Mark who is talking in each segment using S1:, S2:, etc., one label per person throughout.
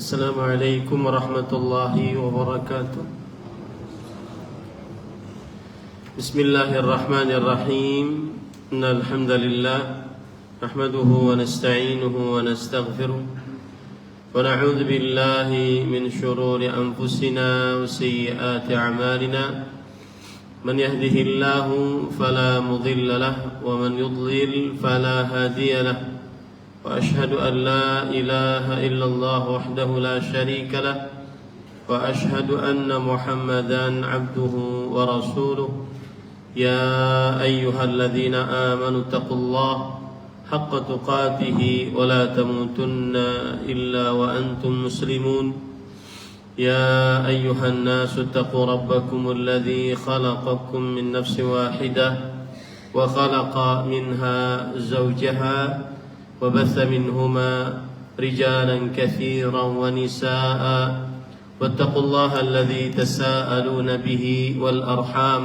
S1: Assalamualaikum warahmatullahi wabarakatuh. Bismillahirrahmanirrahim. Innal hamdalillah nahmaduhu wa nasta'inuhu wa nastaghfiruh wa na'udzu billahi min shururi anfusina wa sayyiati a'malina. Man yahdihillahu fala mudilla lahu wa man yudlil fala hadiya lahu. وأشهد أن لا إله إلا الله وحده لا شريك له وأشهد أن محمدا عبده ورسوله يا أيها الذين آمنوا اتقوا الله حق تقاته ولا تموتن إلا وأنتم مسلمون يا أيها الناس اتقوا ربكم الذي خلقكم من نفس واحدة وخلق منها زوجها وبث منهما رجالا كثيرا ونساء واتقوا الله الذي تساءلون به والأرحام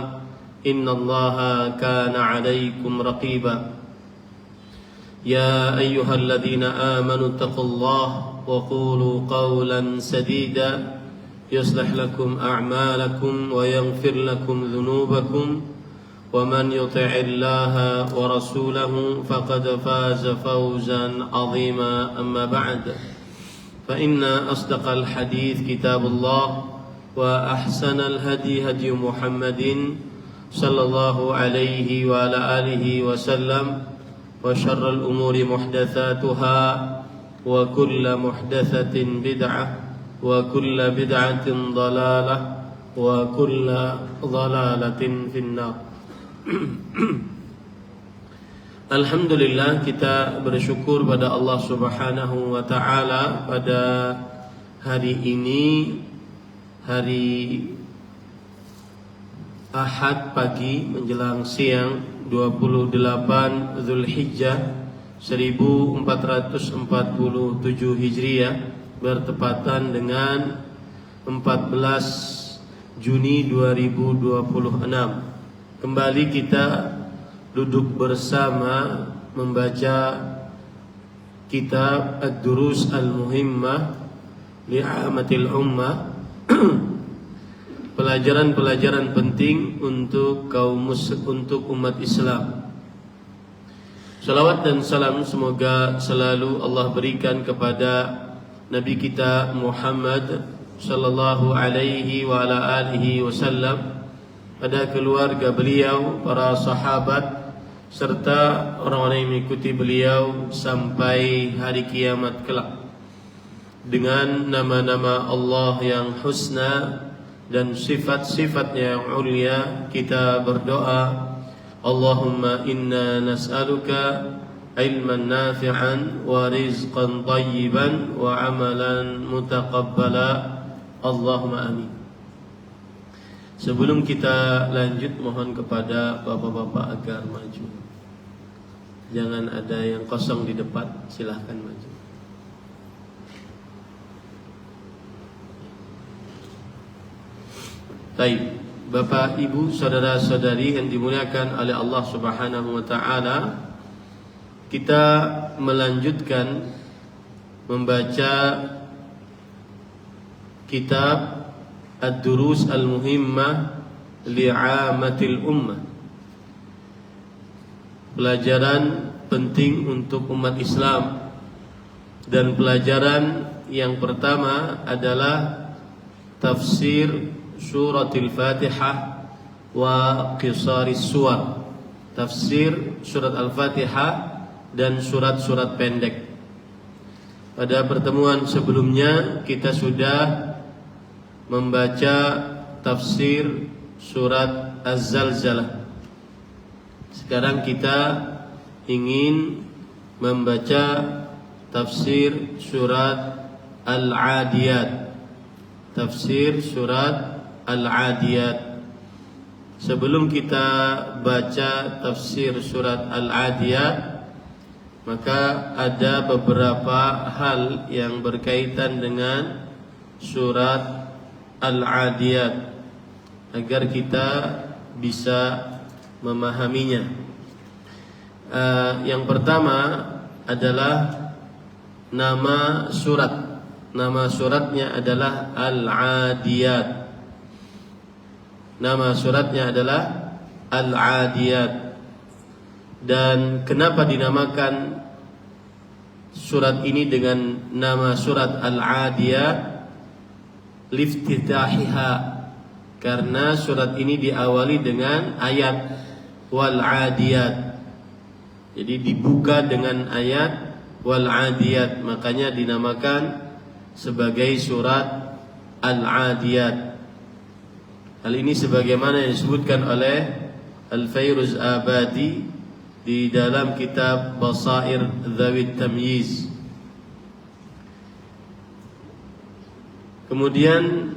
S1: إن الله كان عليكم رقيبا يا أيها الذين آمنوا اتقوا الله وقولوا قولا سديدا يصلح لكم أعمالكم ويغفر لكم ذنوبكم ومن يطع الله ورسوله فقد فاز فوزا عظيما أما بعد فإن أصدق الحديث كتاب الله وأحسن الهدي هدي محمد صلى الله عليه وعلى آله وسلم وشر الأمور محدثاتها وكل محدثة بدعة وكل بدعة ضلالة وكل ضلالة في النار. Alhamdulillah, kita bersyukur pada Allah Subhanahu wa taala pada hari ini, hari Ahad pagi menjelang siang 28 Zulhijjah 1447 Hijriah bertepatan dengan 14 Juni 2026. Kembali kita duduk bersama membaca kitab Ad-Durus Al-Muhimmah Li'amatil Ummah, pelajaran-pelajaran penting untuk untuk umat Islam. Salawat dan salam semoga selalu Allah berikan kepada Nabi kita Muhammad sallallahu alaihi wa ala alihi wasallam, pada keluarga beliau, para sahabat, serta orang-orang yang mengikuti beliau sampai hari kiamat kelak. Dengan nama-nama Allah yang husna dan sifat-sifat yang ulia, kita berdoa, Allahumma inna nas'aluka ilman nafi'an wa rizqan tayyiban wa amalan mutaqabbala. Allahumma amin. Sebelum kita lanjut, mohon kepada bapak-bapak agar maju. Jangan ada yang kosong di depan, silahkan maju. Baik, Bapak, Ibu, saudara-saudari yang dimuliakan oleh Allah Subhanahu wa taala, kita melanjutkan membaca kitab Ad-Durus Al-Muhimmah Li'amatil Ummah, pelajaran penting untuk umat Islam. Dan pelajaran yang pertama adalah tafsir suratil Fatihah wa qisaris suwar, tafsir surat Al-Fatihah dan surat-surat pendek. Pada pertemuan sebelumnya kita sudah membaca tafsir surat Az-Zalzalah. Sekarang kita ingin membaca tafsir surat Al-Adiyat. Tafsir surat Al-Adiyat. Sebelum kita baca tafsir surat Al-Adiyat, maka ada beberapa hal yang berkaitan dengan surat Al-Adiyat agar kita bisa memahaminya. Yang pertama adalah nama surat. nama suratnya adalah Al-Adiyat. Nama suratnya adalah Al-Adiyat. Dan kenapa dinamakan surat ini dengan nama surat Al-Adiyat? Liftitahiha, karena surat ini diawali dengan ayat Wal Adiyat. Jadi dibuka dengan ayat Wal Adiyat, makanya dinamakan sebagai surat Al-Adiyat. Hal ini sebagaimana yang disebutkan oleh Al-Fayruz Abadi di dalam kitab Basair Dzawit Tamyiz. Kemudian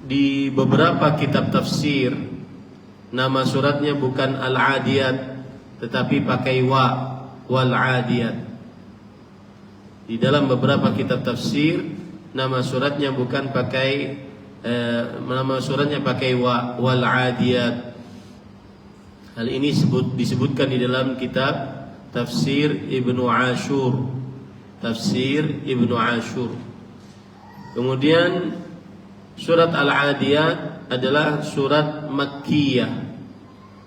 S1: di beberapa kitab tafsir nama suratnya bukan Al-Adiyat tetapi pakai Wal Adiyat. Di dalam beberapa kitab tafsir nama suratnya bukan pakai nama suratnya pakai Wal Adiyat. Hal ini disebutkan di dalam kitab Tafsir Ibnu Ashur. Tafsir Ibnu Ashur. Kemudian surat Al-Adiyat adalah surat Makkiyah.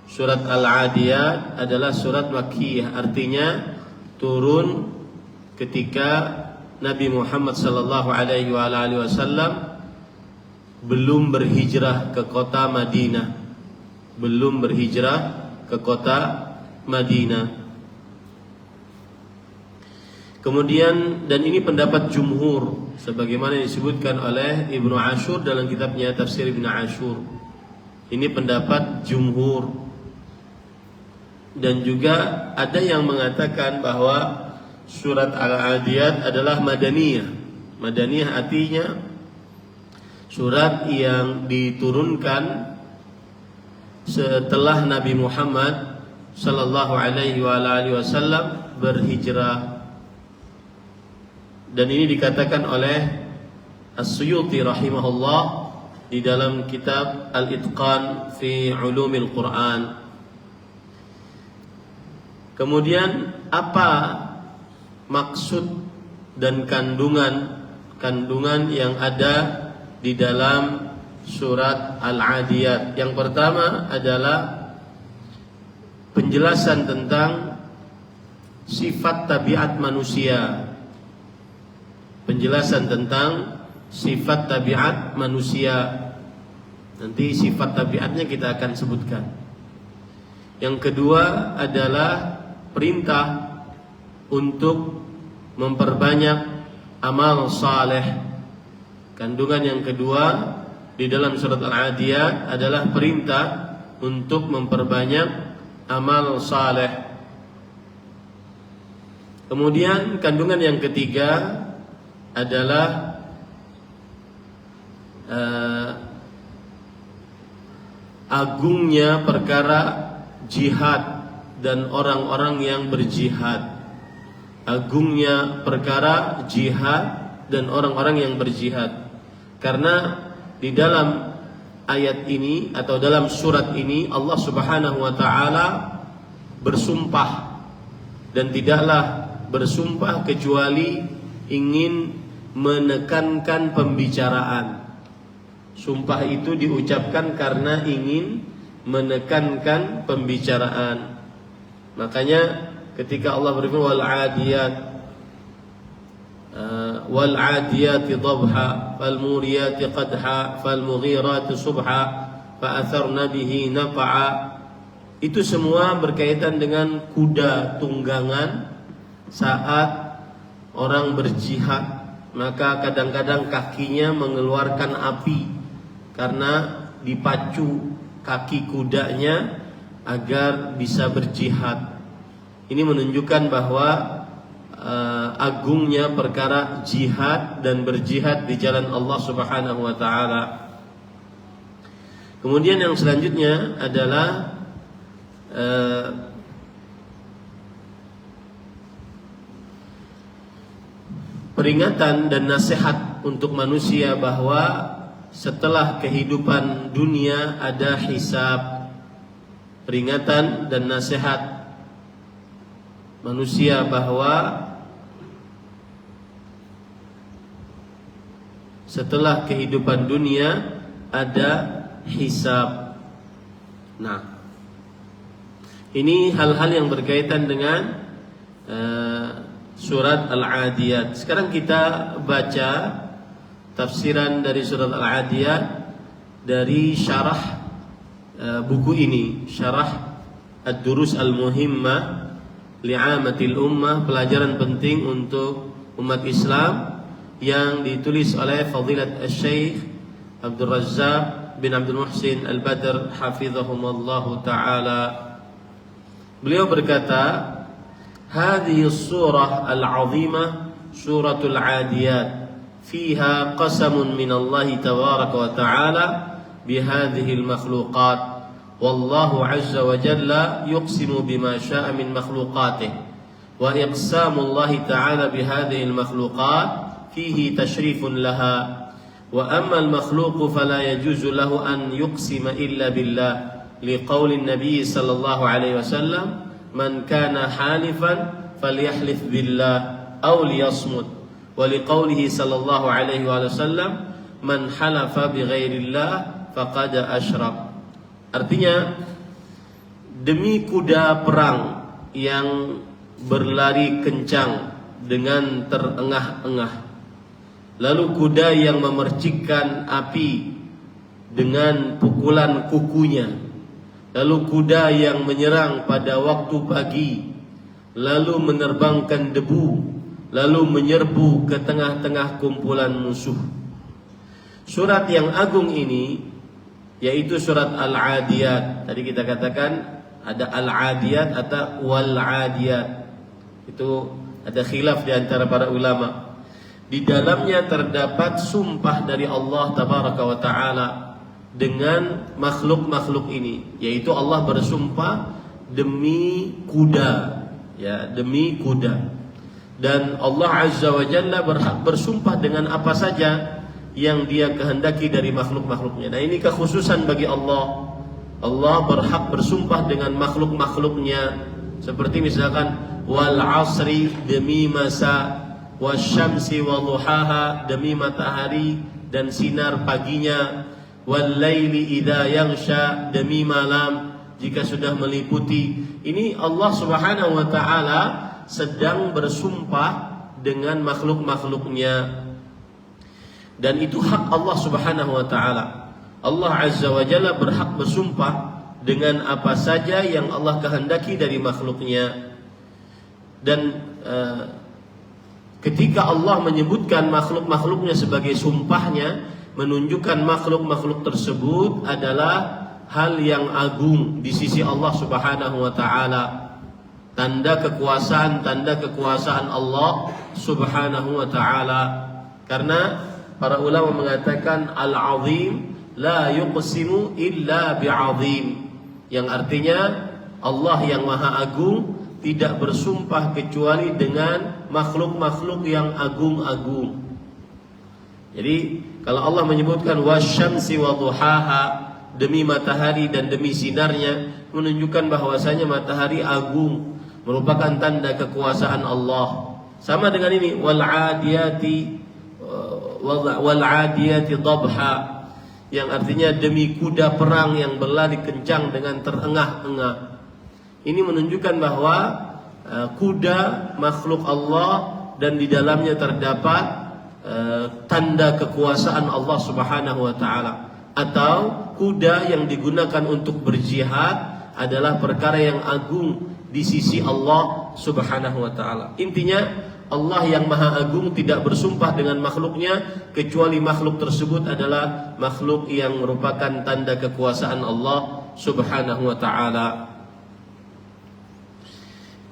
S1: Surat Al-Adiyat adalah surat Makkiyah, artinya turun ketika Nabi Muhammad sallallahu alaihi wasallam belum berhijrah ke kota Madinah. Belum berhijrah ke kota Madinah. Kemudian, dan ini pendapat jumhur sebagaimana disebutkan oleh Ibnu Ashur dalam kitabnya Tafsir Ibnu Ashur. Ini pendapat jumhur. Dan juga ada yang mengatakan bahwa surat Al-Adiyat adalah Madaniyah. Madaniyah artinya surat yang diturunkan setelah Nabi Muhammad sallallahu alaihi wasallam berhijrah. Dan ini dikatakan oleh As-Suyuti rahimahullah di dalam kitab Al-Itqan fi Ulumil Quran. Kemudian apa maksud dan kandungan yang ada di dalam surat Al-Adiyat? Yang pertama adalah penjelasan tentang sifat tabiat manusia. Penjelasan tentang sifat tabiat manusia. Nanti sifat tabiatnya kita akan sebutkan. Yang kedua adalah perintah untuk memperbanyak amal saleh. Kandungan yang kedua di dalam surat Al-Adiyat adalah perintah untuk memperbanyak amal saleh. Kemudian kandungan yang ketiga adalah agungnya perkara jihad dan orang-orang yang berjihad. Agungnya perkara jihad dan orang-orang yang berjihad. Karena di dalam ayat ini atau dalam surat ini Allah Subhanahu wa taala bersumpah, dan tidaklah bersumpah kecuali ingin menekankan pembicaraan. Sumpah itu diucapkan karena ingin menekankan pembicaraan. Makanya ketika Allah berfirman wal adiyati dhabha fal muriyati qadha fal mughirati subha fa atharna bihi naq'a, itu semua berkaitan dengan kuda tunggangan saat orang berjihad. Maka kadang-kadang kakinya mengeluarkan api karena dipacu kaki kudanya agar bisa berjihad. Ini menunjukkan bahwa agungnya perkara jihad dan berjihad di jalan Allah Subhanahu wa taala. Kemudian yang selanjutnya adalah peringatan dan nasihat untuk manusia bahwa setelah kehidupan dunia ada hisab. Peringatan dan nasihat manusia bahwa setelah kehidupan dunia ada hisab. Nah, ini hal-hal yang berkaitan dengan surat Al-Adiyat. Sekarang kita baca tafsiran dari surat Al-Adiyat dari syarah buku ini, syarah Ad-Durus Al-Muhimmah li'amatil ummah, pelajaran penting untuk umat Islam, yang ditulis oleh Fadilat Asy-Syaikh Abdul Razzaq bin Abdul Muhsin Al-Badr hafizahumullahu ta'ala. Beliau berkata, hadhihi surah al-'azimah suratul 'adiyat fiha qasamun min Allah tabaraka wa ta'ala bihadhihi al-makhluqat wallahu 'azza wa jalla yuqsimu bima syaa min makhluqatihi wa iqsamu Allah ta'ala bihadhihi al-makhluqat fihi tashrifun laha wa amma al-makhluq fala yajuzu lahu an yuqsima illa billah liqauli an-nabi sallallahu alaihi wasallam man kana halifan falyahlif billah aw liyasmut wa liqaulihi sallallahu alaihi wasallam man halafa bighairillah faqad asyrak. Artinya, demi kuda perang yang berlari kencang dengan terengah-engah, lalu kuda yang memercikkan api dengan pukulan kukunya, lalu kuda yang menyerang pada waktu pagi, lalu menerbangkan debu, lalu menyerbu ke tengah-tengah kumpulan musuh. Surat yang agung ini yaitu surat Al-Adiyat. Tadi kita katakan ada Al-Adiyat atau Wal-Adiyat. Itu ada khilaf di antara para ulama. Di dalamnya terdapat sumpah dari Allah tabaraka wa taala dengan makhluk-makhluk ini, yaitu Allah bersumpah demi kuda, ya, demi kuda. Dan Allah azza wa jalla berhak bersumpah dengan apa saja yang Dia kehendaki dari makhluk-makhluknya. Nah, ini kekhususan bagi Allah. Allah berhak bersumpah dengan makhluk-makhluknya, seperti misalkan wal asri, demi masa, wasyamsi wa duhaha, demi matahari dan sinar paginya, wal laili idza yaghsha, demi malam jika sudah meliputi. Ini Allah Subhanahu wa taala sedang bersumpah dengan makhluk-makhluknya. Dan itu hak Allah Subhanahu wa taala. Allah Azza wa Jalla berhak bersumpah dengan apa saja yang Allah kehendaki dari makhluknya. Dan ketika Allah menyebutkan makhluk-makhluknya sebagai sumpahnya, menunjukkan makhluk-makhluk tersebut adalah hal yang agung di sisi Allah Subhanahu wa taala. Tanda kekuasaan Allah Subhanahu wa taala. Karena para ulama mengatakan al-azim la yuqsimu illa bi'azim, yang artinya Allah yang maha agung tidak bersumpah kecuali dengan makhluk-makhluk yang agung-agung. Jadi kalau Allah menyebutkan wasyamsi wa duhaha, demi matahari dan demi sinarnya, menunjukkan bahwasanya matahari agung, merupakan tanda kekuasaan Allah. Sama dengan ini wal adiyati dhabha, yang artinya demi kuda perang yang berlari kencang dengan terengah-engah. Ini menunjukkan bahwa kuda makhluk Allah dan di dalamnya terdapat tanda kekuasaan Allah Subhanahu wa taala. Atau kuda yang digunakan untuk berjihad adalah perkara yang agung di sisi Allah Subhanahu wa taala. Intinya Allah yang maha agung tidak bersumpah dengan makhluknya kecuali makhluk tersebut adalah makhluk yang merupakan tanda kekuasaan Allah Subhanahu wa taala.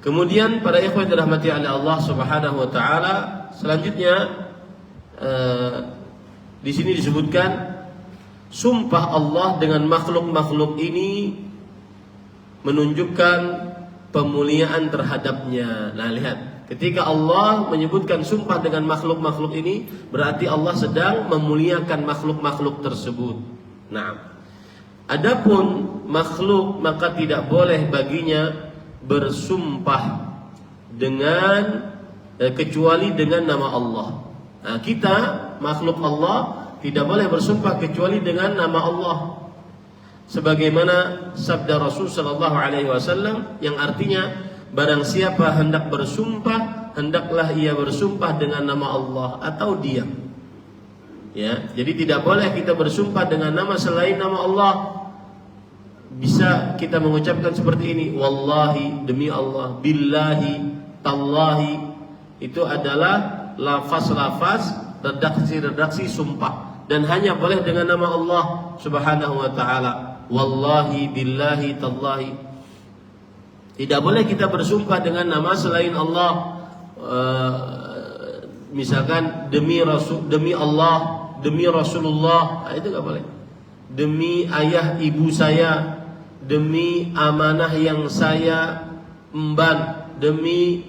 S1: Kemudian para ikhwan dirahmati oleh Allah Subhanahu wa taala, selanjutnya di sini disebutkan sumpah Allah dengan makhluk-makhluk ini menunjukkan pemuliaan terhadapnya. Nah, lihat, ketika Allah menyebutkan sumpah dengan makhluk-makhluk ini, berarti Allah sedang memuliakan makhluk-makhluk tersebut. Nah, adapun makhluk maka tidak boleh baginya bersumpah dengan kecuali dengan nama Allah. Nah, kita makhluk Allah tidak boleh bersumpah kecuali dengan nama Allah. Sebagaimana sabda Rasul sallallahu alaihi wasallam yang artinya barang siapa hendak bersumpah, hendaklah ia bersumpah dengan nama Allah atau diam. Ya, jadi tidak boleh kita bersumpah dengan nama selain nama Allah. Bisa kita mengucapkan seperti ini, wallahi, demi Allah, billahi, tallahi. Itu adalah lafaz-lafaz, redaksi-redaksi sumpah, dan hanya boleh dengan nama Allah Subhanahu wa taala. Wallahi, billahi, tallahi. Tidak boleh kita bersumpah dengan nama selain Allah. Misalkan demi Rasul, demi Allah, demi Rasulullah, itu nggak boleh. Demi ayah ibu saya, demi amanah yang saya emban, demi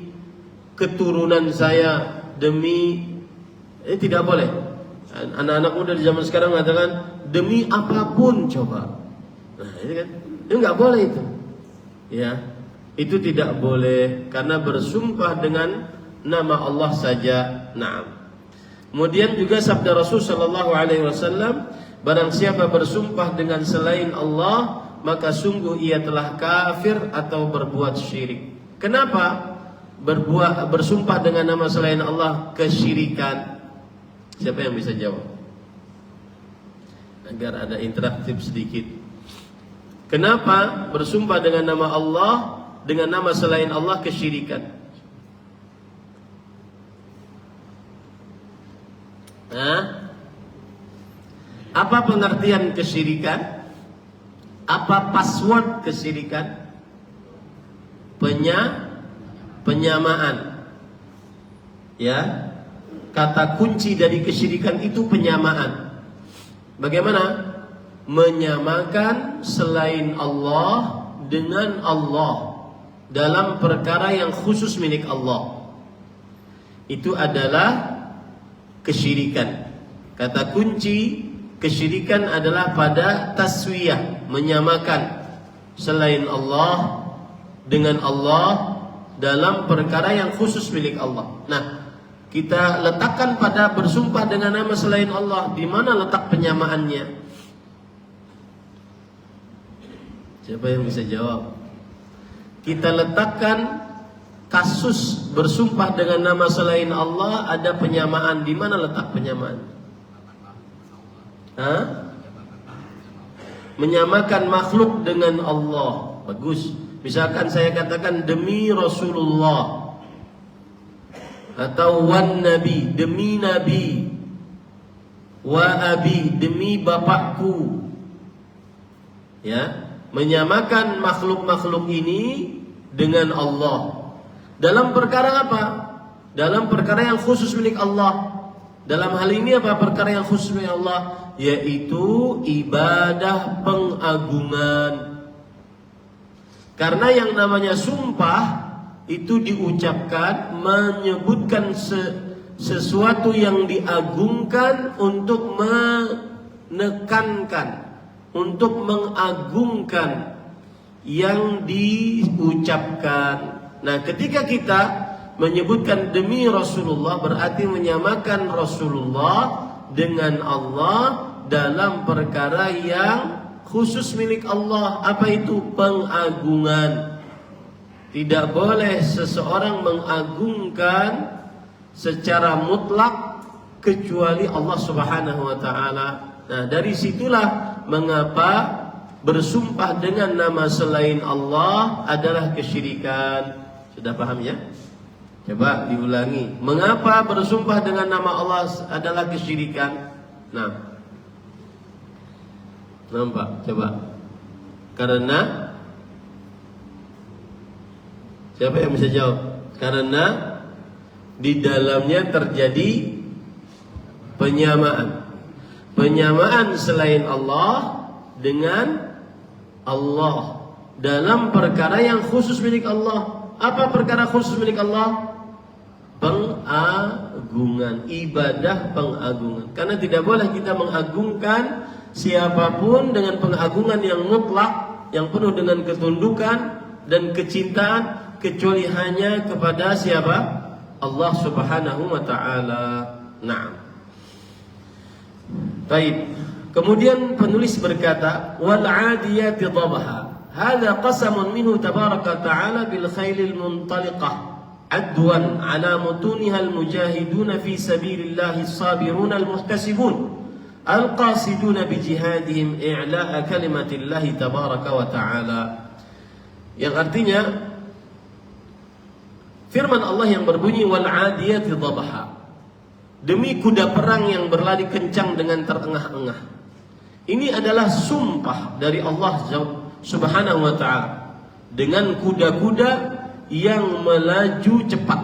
S1: keturunan saya, demi tidak boleh. Anak-anak muda di zaman sekarang mengatakan demi apapun coba. Nah, ini kan itu nggak boleh itu. Ya, itu tidak boleh karena bersumpah dengan nama Allah saja. Naam. Kemudian juga sabda Rasul sallallahu alaihi wasallam, barang siapa bersumpah dengan selain Allah, maka sungguh ia telah kafir atau berbuat syirik. Kenapa bersumpah dengan nama selain Allah kesyirikan? Siapa yang bisa jawab? Agar ada interaktif sedikit. Kenapa bersumpah dengan nama Allah, dengan nama selain Allah kesyirikan? Apa pengertian kesyirikan? Apa password kesyirikan? Penyamaan. Ya. Kata kunci dari kesyirikan itu penyamaan. Bagaimana? Menyamakan selain Allah dengan Allah dalam perkara yang khusus milik Allah. Itu adalah kesyirikan. Kata kunci kesyirikan adalah pada taswiyah, menyamakan selain Allah dengan Allah dalam perkara yang khusus milik Allah. Nah, kita letakkan pada bersumpah dengan nama selain Allah. Di mana letak penyamaannya? Siapa yang bisa jawab? Kita letakkan kasus bersumpah dengan nama selain Allah ada penyamaan. Di mana letak penyamaan? Menyamakan makhluk dengan Allah. Bagus. Misalkan saya katakan demi Rasulullah, atau wan nabi, demi nabi, wa abi, demi bapakku. Ya, menyamakan makhluk-makhluk ini dengan Allah. Dalam perkara apa? Dalam perkara yang khusus milik Allah. Dalam hal ini apa perkara yang khusus milik Allah? Yaitu ibadah pengagungan. Karena yang namanya sumpah itu diucapkan menyebutkan sesuatu yang diagungkan untuk menekankan, untuk mengagungkan yang diucapkan. Nah, ketika kita menyebutkan demi Rasulullah berarti menyamakan Rasulullah dengan Allah dalam perkara yang khusus milik Allah. Apa itu? Pengagungan. Tidak boleh seseorang mengagungkan secara mutlak kecuali Allah Subhanahu wa taala. Nah, dari situlah mengapa bersumpah dengan nama selain Allah adalah kesyirikan. Sudah paham ya? Coba diulangi. Mengapa bersumpah dengan nama Allah adalah kesyirikan? Nah, nampak? Coba. Karena siapa yang bisa jawab? Karena di dalamnya terjadi penyamaan. Penyamaan selain Allah dengan Allah dalam perkara yang khusus milik Allah. Apa perkara khusus milik Allah? Pengagungan, ibadah pengagungan. Karena tidak boleh kita mengagungkan siapapun dengan pengagungan yang mutlak, yang penuh dengan ketundukan dan kecintaan, kecuali hanya kepada siapa? Allah Subhanahu wa taala. Nah, baik. Kemudian penulis berkata, wal 'adiyati dhabha. Hadza qasamun minhu tabaraka ta'ala bil khailil muntaliqah adwan 'ala mutuniha al mujahiduna fi sabilillahi as-sabiruna al muhtasibun al-qasiduna bi jihadihim i'la'a kalimatillahi tabaraka wa ta'ala. Yang artinya firman Allah yang berbunyi wal 'adiyati dhabha. Demi kuda perang yang berlari kencang dengan terengah-engah. Ini adalah sumpah dari Allah Subhanahu wa ta'ala dengan kuda-kuda yang melaju cepat.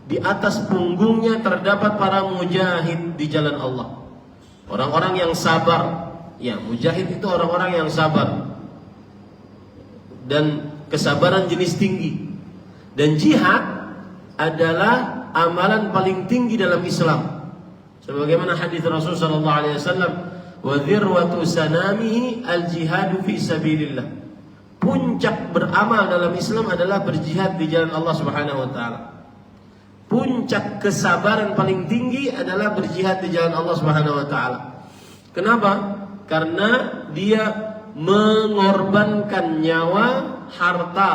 S1: Di atas punggungnya terdapat para mujahid di jalan Allah. Orang-orang yang sabar. Ya, mujahid itu orang-orang yang sabar. Dan kesabaran jenis tinggi. Dan jihad adalah amalan paling tinggi dalam Islam. Sebagaimana hadis Rasul sallallahu alaihi wasallam, wa dzirwatu sanamihi al-jihadu fi sabilillah. Puncak beramal dalam Islam adalah berjihad di jalan Allah Subhanahu wa taala. Puncak kesabaran paling tinggi adalah berjihad di jalan Allah Subhanahu wa taala. Kenapa? Karena dia mengorbankan nyawa, harta.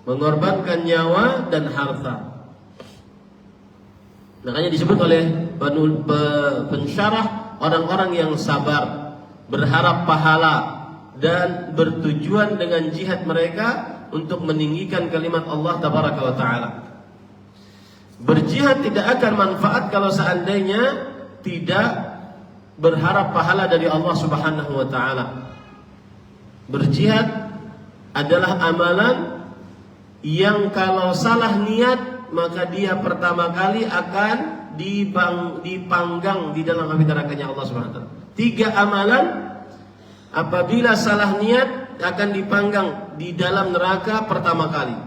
S1: Mengorbankan nyawa dan harta. Makanya disebut oleh pensyarah orang-orang yang sabar, berharap pahala dan bertujuan dengan jihad mereka untuk meninggikan kalimat Allah Tabaraka wa Ta'ala. Berjihad tidak akan manfaat kalau seandainya tidak berharap pahala dari Allah Subhanahu wa Ta'ala. Berjihad adalah amalan yang kalau salah niat maka dia pertama kali akan dipanggang di dalam api nerakanya Allah Subhanahu wa taala. 3 amalan apabila salah niat akan dipanggang di dalam neraka pertama kali.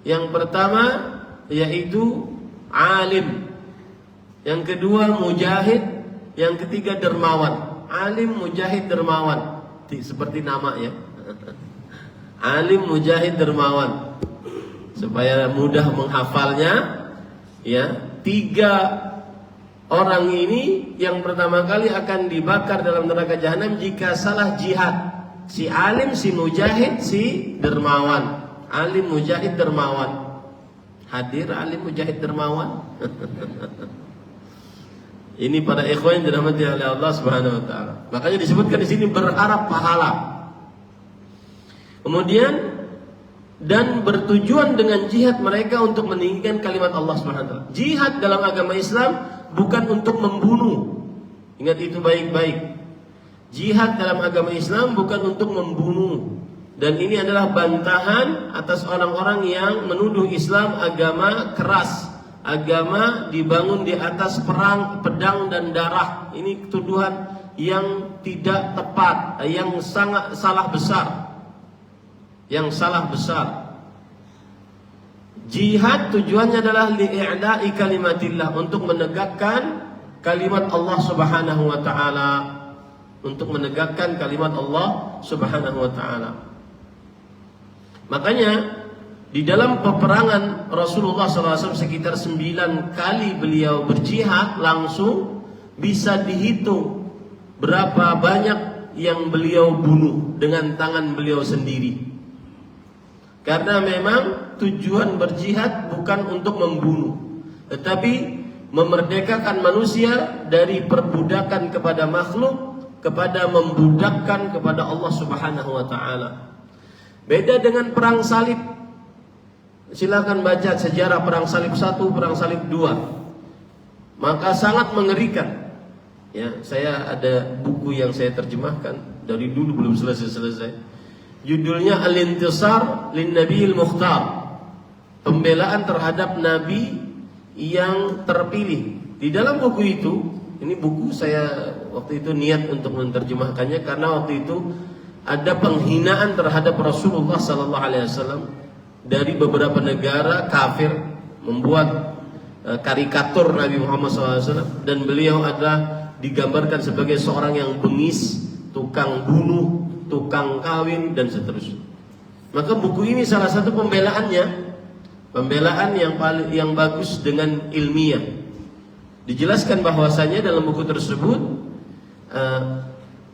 S1: Yang pertama yaitu alim. Yang kedua mujahid, yang ketiga dermawan. Alim, mujahid, dermawan. Seperti nama ya. Alim, mujahid, dermawan. Supaya mudah menghafalnya ya. 3 orang ini yang pertama kali akan dibakar dalam neraka jahanam jika salah jihad. Si alim, si mujahid, si dermawan. Alim, mujahid, dermawan. Hadir alim, mujahid, dermawan. Ini para ikhwan yang dirahmati oleh Allah Subhanahu wa taala. Makanya disebutkan di sini berharap pahala. Kemudian dan bertujuan dengan jihad mereka untuk meninggikan kalimat Allah Subhanahu wa taala. Jihad dalam agama Islam bukan untuk membunuh. Ingat itu baik-baik. Jihad dalam agama Islam bukan untuk membunuh. Dan ini adalah bantahan atas orang-orang yang menuduh Islam agama keras. Agama dibangun di atas perang, pedang dan darah. Ini tuduhan yang tidak tepat, yang sangat salah besar. Yang salah besar. Jihad tujuannya adalah li'a'la'i kalimatillah, untuk menegakkan kalimat Allah Subhanahu wa taala, untuk menegakkan kalimat Allah Subhanahu wa taala. Makanya di dalam peperangan Rasulullah SAW sekitar 9 kali beliau berjihad langsung, bisa dihitung berapa banyak yang beliau bunuh dengan tangan beliau sendiri. Karena memang tujuan berjihad bukan untuk membunuh, tetapi memerdekakan manusia dari perbudakan kepada makhluk, kepada membudakkan kepada Allah Subhanahu wa taala. Beda dengan perang salib. Silakan baca sejarah perang salib 1, perang salib 2. Maka sangat mengerikan. Ya, saya ada buku yang saya terjemahkan dari dulu belum selesai. Judulnya Al-Intisar lin Nabiyil Mukhtar. Pembelaan terhadap nabi yang terpilih. Di dalam buku itu, ini buku saya waktu itu niat untuk menerjemahkannya karena waktu itu ada penghinaan terhadap Rasulullah sallallahu alaihi wasallam dari beberapa negara kafir, membuat karikatur Nabi Muhammad SAW, dan beliau adalah digambarkan sebagai seorang yang bengis, tukang bunuh, tukang kawin dan seterusnya. Maka buku ini salah satu pembelaannya, pembelaan yang bagus dengan ilmiah. dijelaskan bahwasanya dalam buku tersebut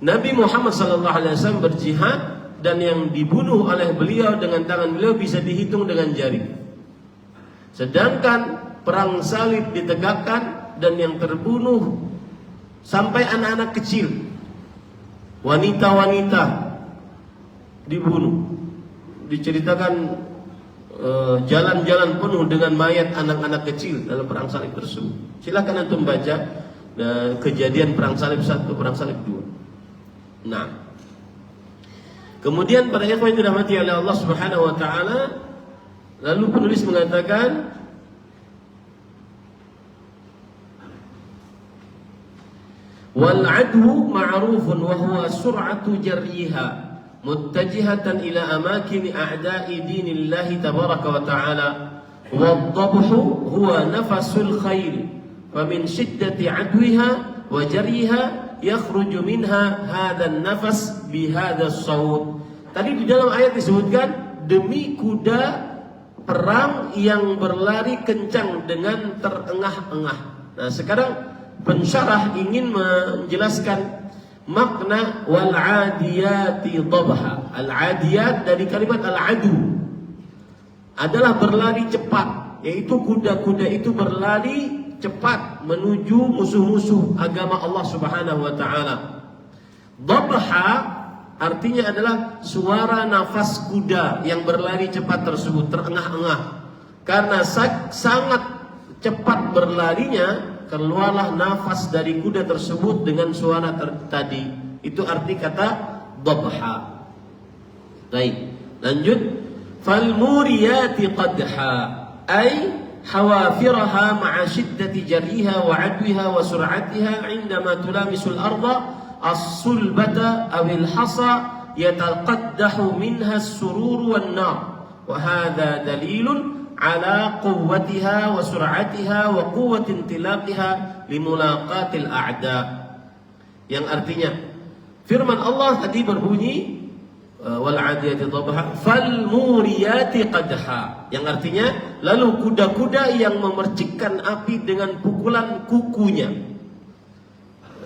S1: Nabi Muhammad SAW berjihad dan yang dibunuh oleh beliau dengan tangan beliau bisa dihitung dengan jari. Sedangkan perang salib ditegakkan dan yang terbunuh sampai anak-anak kecil, wanita-wanita dibunuh. Diceritakan jalan-jalan penuh dengan mayat anak-anak kecil dalam perang salib tersebut. Silakan antum baca kejadian perang salib 1, perang salib 2. Nah, kemudian para ikhwan yang dirahmati oleh Allah Subhanahu wa taala, lalu penulis mengatakan wal adwu ma'rufun wa huwa sur'atu jarriha muttajihatan ila amakin a'da'i dinillahi tabaraka wa ta'ala wadhabhu huwa nafasul khair famin shiddati adwiha wa jarriha yakhruju minha hadzal nafas bihadzal saut. Tadi di dalam ayat disebutkan demi kuda perang yang berlari kencang dengan terengah-engah. Nah, sekarang pensyarah ingin menjelaskan makna wal adiyati dhabha. Al adiyat dari kalimat al adu adalah berlari cepat, yaitu kuda-kuda itu berlari cepat menuju musuh-musuh agama Allah Subhanahu wa taala. Dhabha artinya adalah suara nafas kuda yang berlari cepat tersebut terengah-engah. Karena sangat cepat berlarinya, keluarlah nafas dari kuda tersebut dengan suara tadi. Itu arti kata dhabha. Baik, lanjut. Fal muriyati qadha ay حوافرها مع شدة جريها وعدوها وسرعتها عندما تلامس الأرض الصلبة أو الحصى يتقدح منها السرور والنار وهذا دليل على قوتها وسرعتها وقوة انطلاقها لملاقاة الأعداء. Yang artinya firman Allah tadi berbunyi wal adiyati dhabha fal muriyati qadha, yang artinya lalu kuda-kuda yang memercikkan api dengan pukulan kukunya.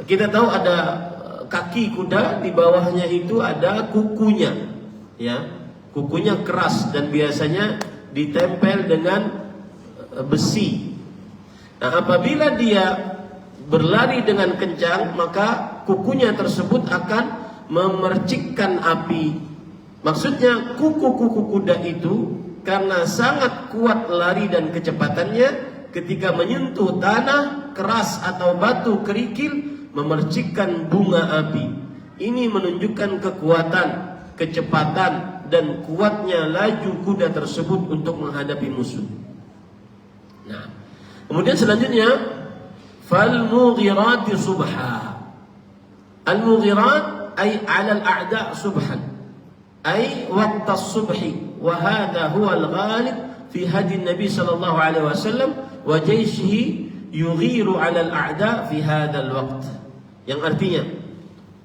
S1: Kita tahu ada kaki kuda, di bawahnya itu ada kukunya, ya, kukunya keras dan biasanya ditempel dengan besi. Nah, apabila dia berlari dengan kencang, maka kukunya tersebut akan memercikkan api. Maksudnya kuku-kuku kuda itu karena sangat kuat lari dan kecepatannya, ketika menyentuh tanah keras atau batu kerikil memercikkan bunga api. Ini menunjukkan kekuatan, kecepatan dan kuatnya laju kuda tersebut untuk menghadapi musuh. Nah, kemudian selanjutnya fal mughirati subha. Al mughirat ay 'ala al a'da' subhan ay waqt as-subhi wa hadha huwa al-ghalib fi hadi an-nabi sallallahu alaihi wasallam wa jayshihi yughiru 'ala al-a'da' fi hadha al-waqt. Yang artinya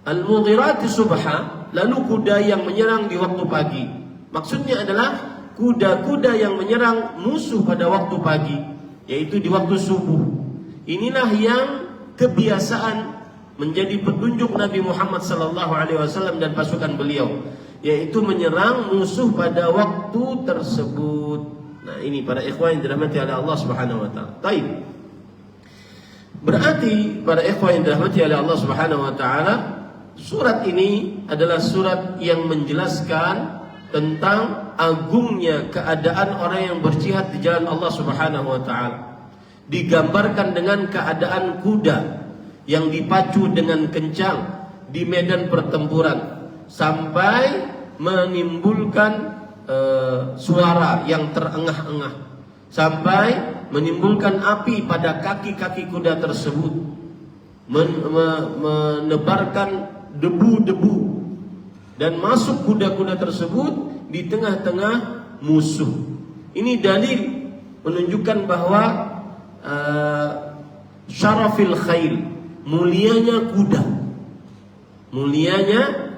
S1: al-mughirat subha, lalu kuda yang menyerang di waktu pagi. Maksudnya adalah kuda-kuda yang menyerang musuh pada waktu pagi, yaitu di waktu subuh. Inilah yang kebiasaan menjadi petunjuk Nabi Muhammad SAW dan pasukan beliau, yaitu menyerang musuh pada waktu tersebut. Nah, ini para ikhwan yang dirahmati oleh Allah Subhanahu wa taala. Baik. Berarti para ikhwan yang dirahmati oleh Allah Subhanahu wa taala, surat ini adalah surat yang menjelaskan tentang agungnya keadaan orang yang berjihad di jalan Allah Subhanahu wa taala. Digambarkan dengan keadaan kuda yang dipacu dengan kencang di medan pertempuran sampai menimbulkan suara yang terengah-engah, sampai menimbulkan api pada kaki-kaki kuda tersebut, menebarkan debu-debu dan masuk kuda-kuda tersebut di tengah-tengah musuh. Ini dalil menunjukkan bahwa syarafil khail, mulianya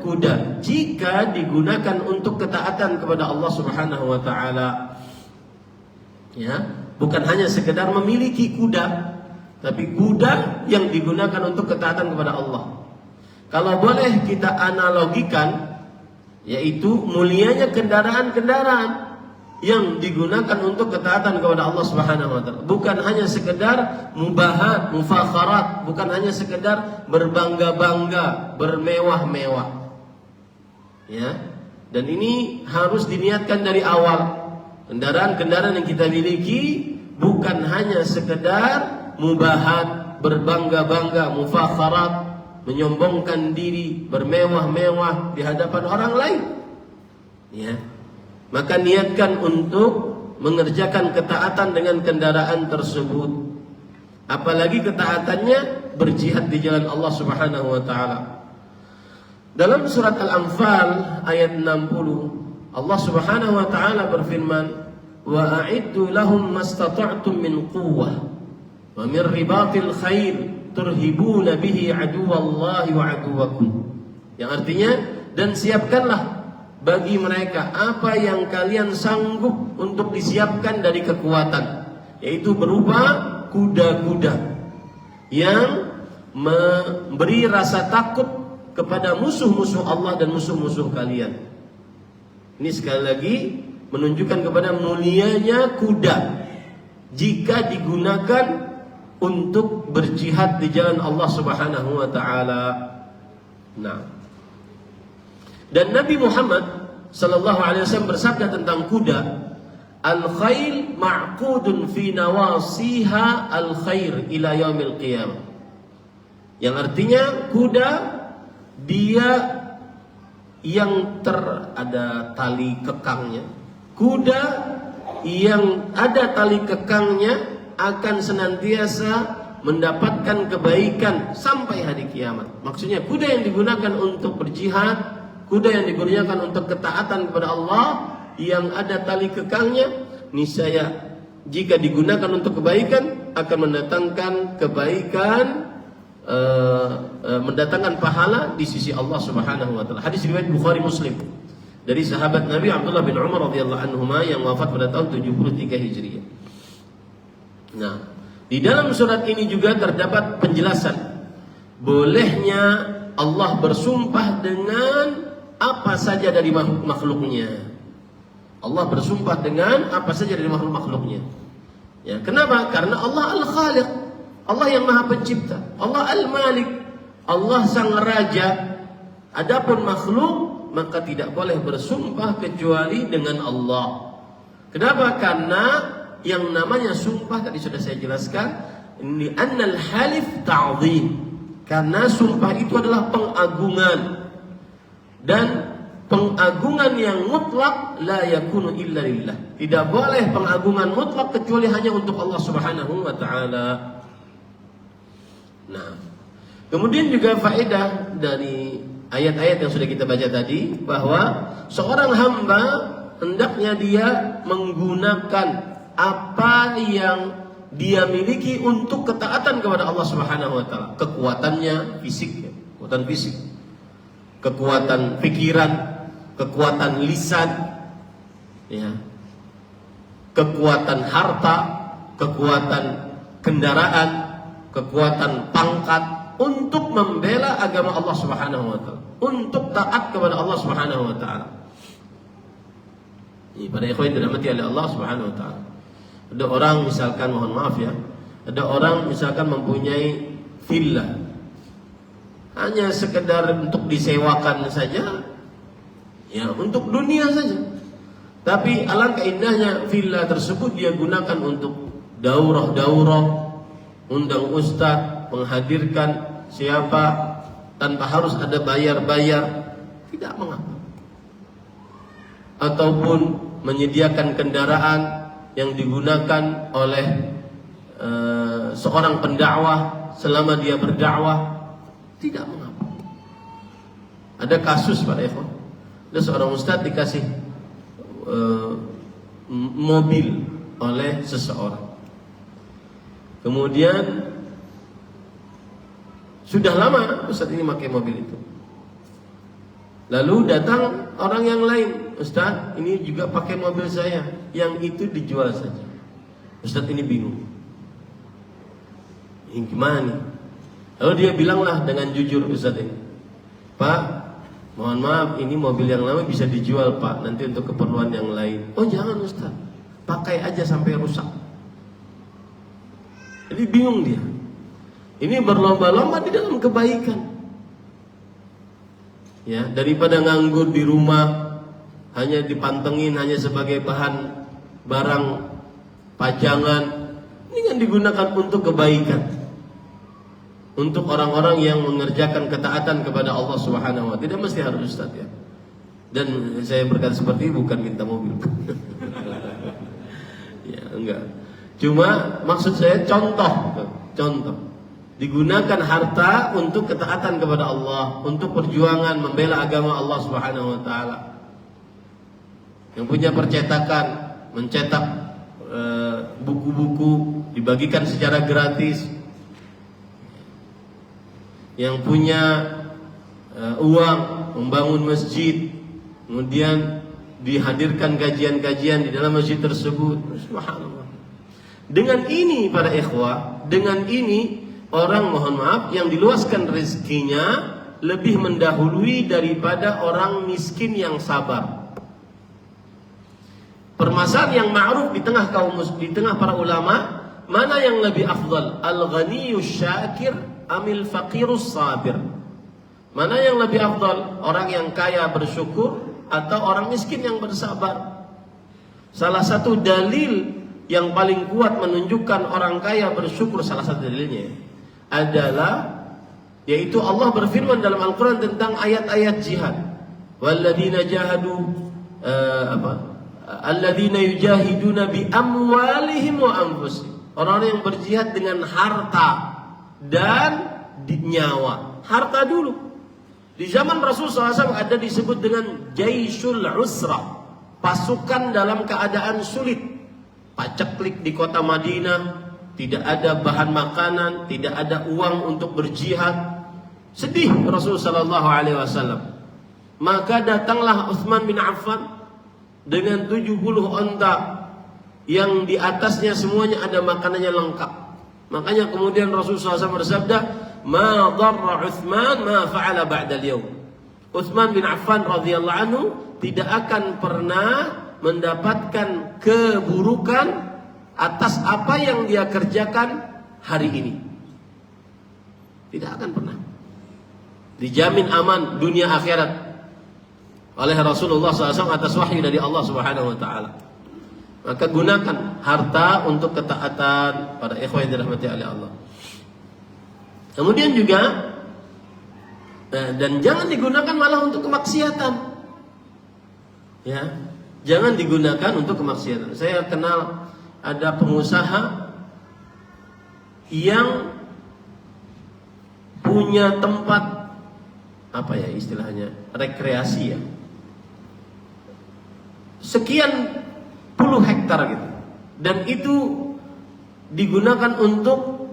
S1: kuda jika digunakan untuk ketaatan kepada Allah Subhanahu wa taala. Ya, bukan hanya sekedar memiliki kuda, tapi kuda yang digunakan untuk ketaatan kepada Allah. Kalau boleh kita analogikan, yaitu mulianya kendaraan-kendaraan yang digunakan untuk ketaatan kepada Allah Subhanahu wa taala. Bukan hanya sekedar mubahat, mufakharat, bukan hanya sekedar berbangga-bangga, bermewah-mewah. Ya. Dan ini harus diniatkan dari awal. Kendaraan-kendaraan yang kita miliki bukan hanya sekedar mubahat, berbangga-bangga, mufakharat, menyombongkan diri, bermewah-mewah di hadapan orang lain. Ya. Maka niatkan untuk mengerjakan ketaatan dengan kendaraan tersebut. Apalagi ketaatannya berjihad di jalan Allah Subhanahu wa taala. Dalam surat Al-Anfal ayat 60, Allah Subhanahu wa taala berfirman, "Wa a'iddu lahum mastata'tum min quwwah wa min ribatil khair turhibuna bihi aduwallahi wa aduwakum." Yang artinya, dan siapkanlah bagi mereka apa yang kalian sanggup untuk disiapkan dari kekuatan, yaitu berupa kuda-kuda yang memberi rasa takut kepada musuh-musuh Allah dan musuh-musuh kalian. Ini sekali lagi menunjukkan kepada mulianya kuda jika digunakan untuk berjihad di jalan Allah Subhanahu wa taala. Nah, dan Nabi Muhammad sallallahu alaihi wasallam bersabda tentang kuda, "Al-khail ma'qudun fi nawasiha al-khair ila yaumil qiyamah." Yang artinya kuda dia yang ada tali kekangnya. Kuda yang ada tali kekangnya akan senantiasa mendapatkan kebaikan sampai hari kiamat. Maksudnya kuda yang digunakan untuk berjihad, kuda yang digunakan untuk ketaatan kepada Allah yang ada tali kekangnya, niscaya jika digunakan untuk kebaikan akan mendatangkan kebaikan, mendatangkan pahala di sisi Allah Subhanahu wa taala. Hadis riwayat Bukhari Muslim dari sahabat Nabi Abdullah bin Umar radhiyallahu anhuma yang wafat pada tahun 73 Hijriah. Nah, di dalam surat ini juga terdapat penjelasan bolehnya Allah bersumpah dengan apa saja dari makhluknya. Allah bersumpah dengan apa saja dari makhluk-makhluknya. Ya, kenapa? Karena Allah Al-Khaliq, Allah yang Maha Pencipta, Allah Al-Malik, Allah Sang Raja. Adapun makhluk maka tidak boleh bersumpah kecuali dengan Allah. Kenapa? Karena yang namanya sumpah tadi sudah saya jelaskan, ini annal halif ta'zim. Karena sumpah itu adalah pengagungan. Dan pengagungan yang mutlak la yakunu illa lillah. Tidak boleh pengagungan mutlak kecuali hanya untuk Allah Subhanahu wa taala. Nah, kemudian juga faedah dari ayat-ayat yang sudah kita baca tadi, bahwa seorang hamba hendaknya dia menggunakan apa yang dia miliki untuk ketaatan kepada Allah Subhanahu wa taala. Kekuatannya fisik, kekuatan fisik, kekuatan pikiran, kekuatan lisan, ya, kekuatan harta, kekuatan kendaraan, kekuatan pangkat untuk membela agama Allah Subhanahu wa taala, untuk taat kepada Allah Subhanahu wa taala. Ini para ikhwan yang dirahmati oleh Allah Subhanahu wa taala. Ada orang misalkan, mohon maaf ya, ada orang misalkan mempunyai villa hanya sekedar untuk disewakan saja, ya, untuk dunia saja. Tapi alangkah indahnya villa tersebut dia gunakan untuk daurah-daurah, undang ustaz, menghadirkan siapa tanpa harus ada bayar-bayar, tidak mengapa. Ataupun menyediakan kendaraan yang digunakan oleh seorang pendakwah selama dia berdakwah, tidak mengapa. Ada kasus pada ikhwan, ada seorang ustaz dikasih mobil oleh seseorang. Kemudian sudah lama ustaz ini pakai mobil itu. Lalu datang orang yang lain, "Ustaz, ini juga pakai mobil saya, yang itu dijual saja." Ustaz ini bingung. Ini gimana nih? Lalu dia bilanglah dengan jujur, Ustaz ini, Pak, mohon maaf, ini mobil yang lama bisa dijual Pak, nanti untuk keperluan yang lain. Oh jangan Ustaz, pakai aja sampai rusak. Jadi bingung dia. Ini berlomba-lomba di dalam kebaikan. Ya, daripada nganggur di rumah, hanya dipantengin hanya sebagai bahan barang pajangan, ini kan digunakan untuk kebaikan. Untuk orang-orang yang mengerjakan ketaatan kepada Allah Subhanahu wa taala. Tidak mesti harus Ustaz ya. Dan saya berkata seperti ini bukan minta mobil. Ya, enggak. Cuma maksud saya contoh. Digunakan harta untuk ketaatan kepada Allah, untuk perjuangan membela agama Allah Subhanahu wa taala. Yang punya percetakan, mencetak buku-buku dibagikan secara gratis. Yang punya uang membangun masjid, kemudian dihadirkan kajian-kajian di dalam masjid tersebut. Subhanallah. Dengan ini para ikhwah, dengan ini orang, mohon maaf, yang diluaskan rezekinya lebih mendahului daripada orang miskin yang sabar. Permasalahan yang ma'ruf di tengah di tengah para ulama, mana yang lebih afdal? Al-ghaniyus syakir amil faqirus sabir. Mana yang lebih afdal? Orang yang kaya bersyukur atau orang miskin yang bersabar? Salah satu dalil yang paling kuat menunjukkan orang kaya bersyukur, salah satu dalilnya adalah, yaitu Allah berfirman dalam Al-Quran tentang ayat-ayat jihad. Walladzina jahadu alladzina yujahiduna bi amwalihim wa anfusihim. Orang-orang yang berjihad dengan harta dan nyawa. Harta dulu. Di zaman Rasulullah SAW ada disebut dengan Jaisul Usrah, pasukan dalam keadaan sulit. Paceklik di kota Madinah, tidak ada bahan makanan, tidak ada uang untuk berjihad. Sedih Rasulullah SAW. Maka datanglah Utsman bin Affan dengan 70 onta yang di atasnya semuanya ada makanannya lengkap. Makanya kemudian Rasulullah SAW bersabda, "Ma dharra Utsman ma fa'ala ba'da al-yawm." Utsman bin Affan radhiyallahu anhu tidak akan pernah mendapatkan keburukan atas apa yang dia kerjakan hari ini. Tidak akan pernah. Dijamin aman dunia akhirat oleh Rasulullah SAW atas wahyu dari Allah Subhanahu wa taala. Maka gunakan harta untuk ketaatan pada ikhwan yang dirahmati oleh Allah. Kemudian juga dan jangan digunakan malah untuk kemaksiatan. Ya, jangan digunakan untuk kemaksiatan. Saya kenal ada pengusaha yang punya tempat apa ya istilahnya, rekreasi ya, sekian puluh hektar gitu, dan itu digunakan untuk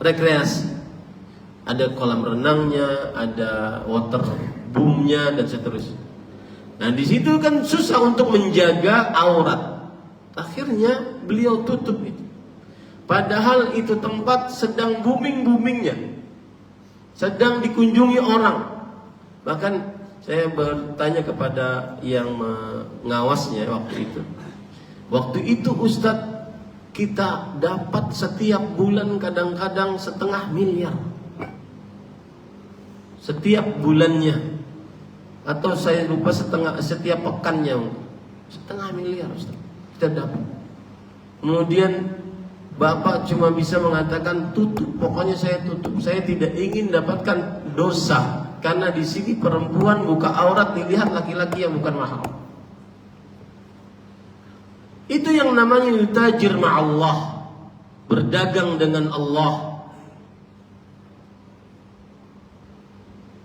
S1: rekreasi. Ada kolam renangnya, ada water boomnya dan seterusnya. Nah di situ kan susah untuk menjaga aurat. Akhirnya beliau tutup itu. Padahal itu tempat sedang booming-boomingnya, sedang dikunjungi orang. Bahkan saya bertanya kepada yang mengawasnya waktu itu. Waktu itu Ustadz, kita dapat setiap bulan kadang-kadang 500 miliar. Setiap bulannya. Atau saya lupa setiap pekannya. 500 miliar Ustaz kita dapat. Kemudian Bapak cuma bisa mengatakan tutup. Pokoknya saya tutup. Saya tidak ingin dapatkan dosa. Karena di sini perempuan buka aurat dilihat laki-laki yang bukan mahram. Itu yang namanya yutajir ma'allah, berdagang dengan Allah.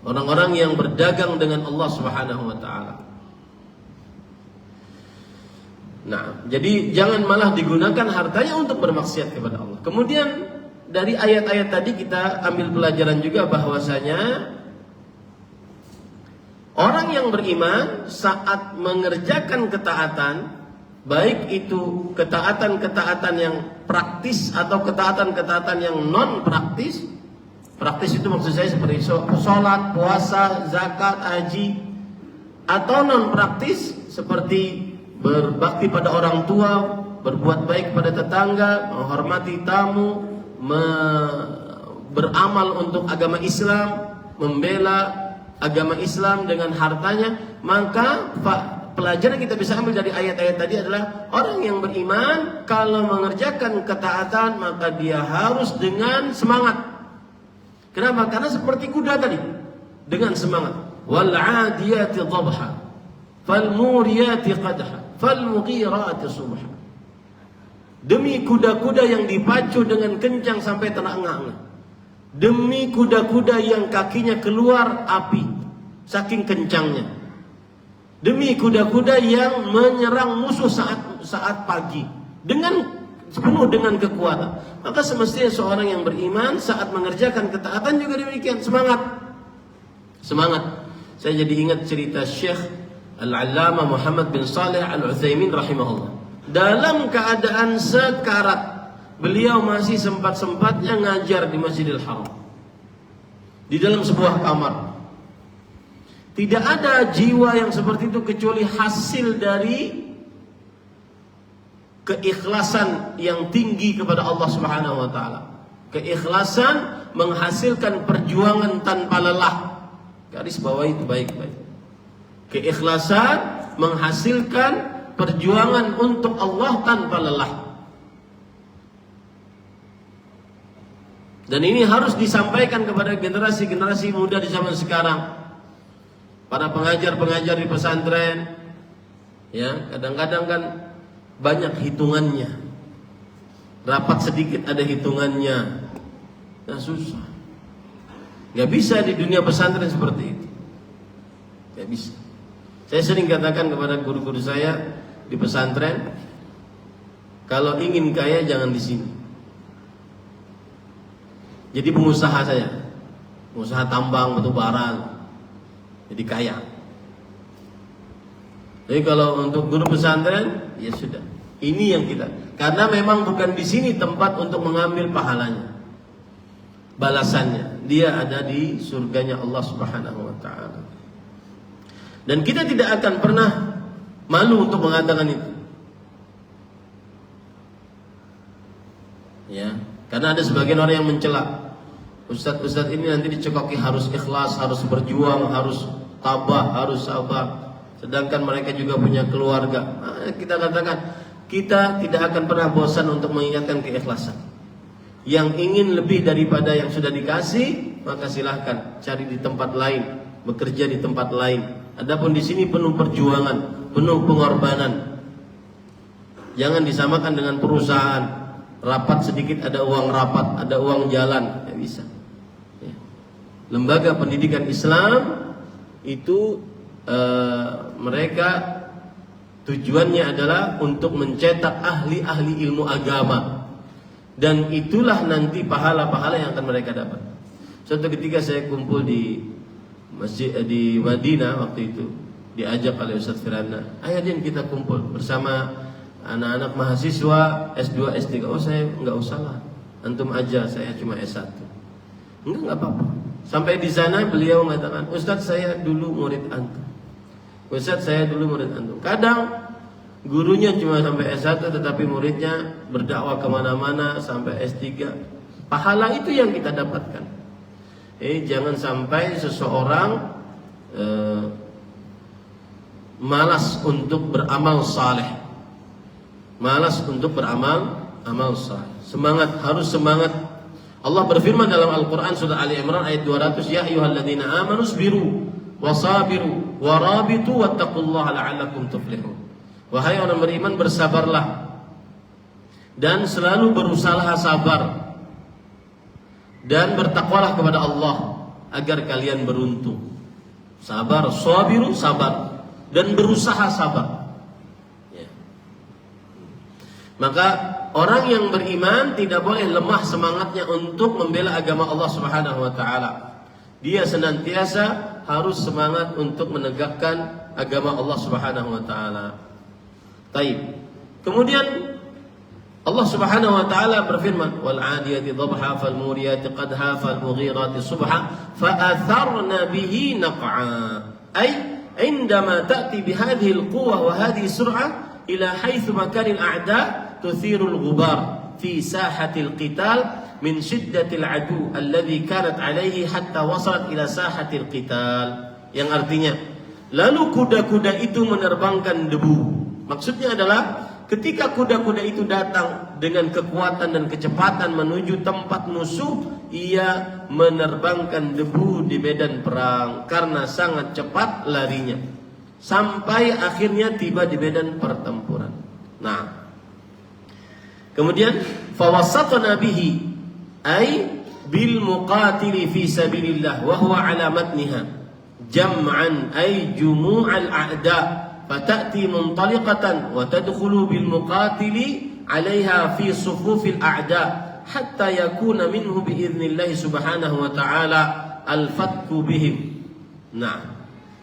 S1: Orang-orang yang berdagang dengan Allah Subhanahu wa taala. Nah, jadi jangan malah digunakan hartanya untuk bermaksiat kepada Allah. Kemudian dari ayat-ayat tadi kita ambil pelajaran juga bahwasanya orang yang beriman saat mengerjakan ketaatan, baik itu ketaatan-ketaatan yang praktis atau ketaatan-ketaatan yang non praktis. Praktis itu maksud saya seperti sholat, puasa, zakat, haji, atau non praktis seperti berbakti pada orang tua, berbuat baik pada tetangga, menghormati tamu, beramal untuk agama Islam, membela agama Islam dengan hartanya. Maka pelajaran kita bisa ambil dari ayat-ayat tadi adalah orang yang beriman kalau mengerjakan ketaatan maka dia harus dengan semangat. Kenapa? Karena seperti kuda tadi, dengan semangat. Wal 'adiyati dhabha, fal muriyati qadha, fal mughirati subha. Demi kuda-kuda yang dipacu dengan kencang sampai terengah-engah. Demi kuda-kuda yang kakinya keluar api saking kencangnya. Demi kuda-kuda yang menyerang musuh saat pagi dengan penuh dengan kekuatan. Maka semestinya seorang yang beriman saat mengerjakan ketaatan juga demikian, semangat. Saya jadi ingat cerita Syekh Al-Allamah Muhammad bin Shalih Al-Utsaimin rahimahullah. Dalam keadaan sekarat, beliau masih sempat-sempatnya ngajar di Masjidil Haram, di dalam sebuah kamar. Tidak ada jiwa yang seperti itu kecuali hasil dari keikhlasan yang tinggi kepada Allah Subhanahu wa taala. Keikhlasan menghasilkan perjuangan tanpa lelah. Garis bawah itu baik-baik. Keikhlasan menghasilkan perjuangan untuk Allah tanpa lelah. Dan ini harus disampaikan kepada generasi-generasi muda di zaman sekarang. Para pengajar-pengajar di pesantren, ya, kadang-kadang kan banyak hitungannya. Rapat sedikit ada hitungannya. Nah, susah. Gak bisa di dunia pesantren seperti itu. Gak bisa. Saya sering katakan kepada guru-guru saya di pesantren, kalau ingin kaya jangan di sini. Jadi pengusaha saya, pengusaha tambang, batu bara, jadi kaya. Jadi kalau untuk guru pesantren, ya sudah. Ini yang kita. Karena memang bukan di sini tempat untuk mengambil pahalanya, balasannya. Dia ada di surganya Allah Subhanahu wa taala. Dan kita tidak akan pernah malu untuk mengatakan itu. Ya, karena ada sebagian orang yang mencela. Ustadz ini nanti dicekoki harus ikhlas, harus berjuang, harus tabah, harus sabar. Sedangkan mereka juga punya keluarga. Nah, kita katakan, kita tidak akan pernah bosan untuk mengingatkan keikhlasan. Yang ingin lebih daripada yang sudah dikasih, maka silahkan cari di tempat lain, bekerja di tempat lain. Adapun di sini penuh perjuangan, penuh pengorbanan. Jangan disamakan dengan perusahaan. Rapat sedikit ada uang rapat, ada uang jalan, tidak bisa. Ya. Lembaga pendidikan Islam itu mereka tujuannya adalah untuk mencetak ahli-ahli ilmu agama, dan itulah nanti pahala-pahala yang akan mereka dapat. Suatu ketika saya kumpul di masjid di Madinah waktu itu, diajak oleh Ustaz Firanda, ayo Din kita kumpul bersama anak-anak mahasiswa S2, S3. Oh saya enggak usah lah, antum aja, saya cuma S1. Enggak apa-apa. Sampai di sana beliau mengatakan, Ustaz saya dulu murid antum. Ustaz saya dulu murid antum. Kadang gurunya cuma sampai S1 tetapi muridnya berdakwah kemana-mana sampai S3. Pahala itu yang kita dapatkan. Jangan sampai seseorang malas untuk beramal saleh. Malas untuk beramal saleh. Semangat, harus semangat. Allah berfirman dalam Al-Quran surah Ali Imran ayat 200, ya ayyuhalladzina amanu sabiru wasabiru warabitu wattaqullaha la'allakum tuflihun. Wahai orang beriman, bersabarlah dan selalu berusaha sabar dan bertakwalah kepada Allah agar kalian beruntung. Sabar, sabiru, sabar, dan berusaha sabar. Ya. Maka orang yang beriman tidak boleh lemah semangatnya untuk membela agama Allah Subhanahu wa taala. Dia senantiasa harus semangat untuk menegakkan agama Allah Subhanahu wa taala. Taib. Kemudian Allah Subhanahu wa taala berfirman, "Wal 'adiyati dhabha fal muriyati qadha fal mughirati subha fa atharna bihi naq'a." Ay عندما تأتي بهذه القوة وهذه السرعة إلى حيث مكان الأعداء تثير الغبار في ساحة القتال من شدة العدو الذي كانت عليه حتى وصلت إلى ساحة القتال. Yang artinya, lalu kuda-kuda itu menerbangkan debu. Maksudnya adalah ketika kuda-kuda itu datang dengan kekuatan dan kecepatan menuju tempat musuh, ia menerbangkan debu di medan perang karena sangat cepat larinya sampai akhirnya tiba di medan pertempuran. Nah, kemudian fawassatna bihi ay bil muqatili fi sabilillah wa huwa ala matniha jam'an ay jumu'al a'da فتأتي منطلقة وتدخل بالمقاتل عليها في صفوف الأعداء حتى يكون منه بإذن الله سبحانه وتعالى الفتك بهم. Nah,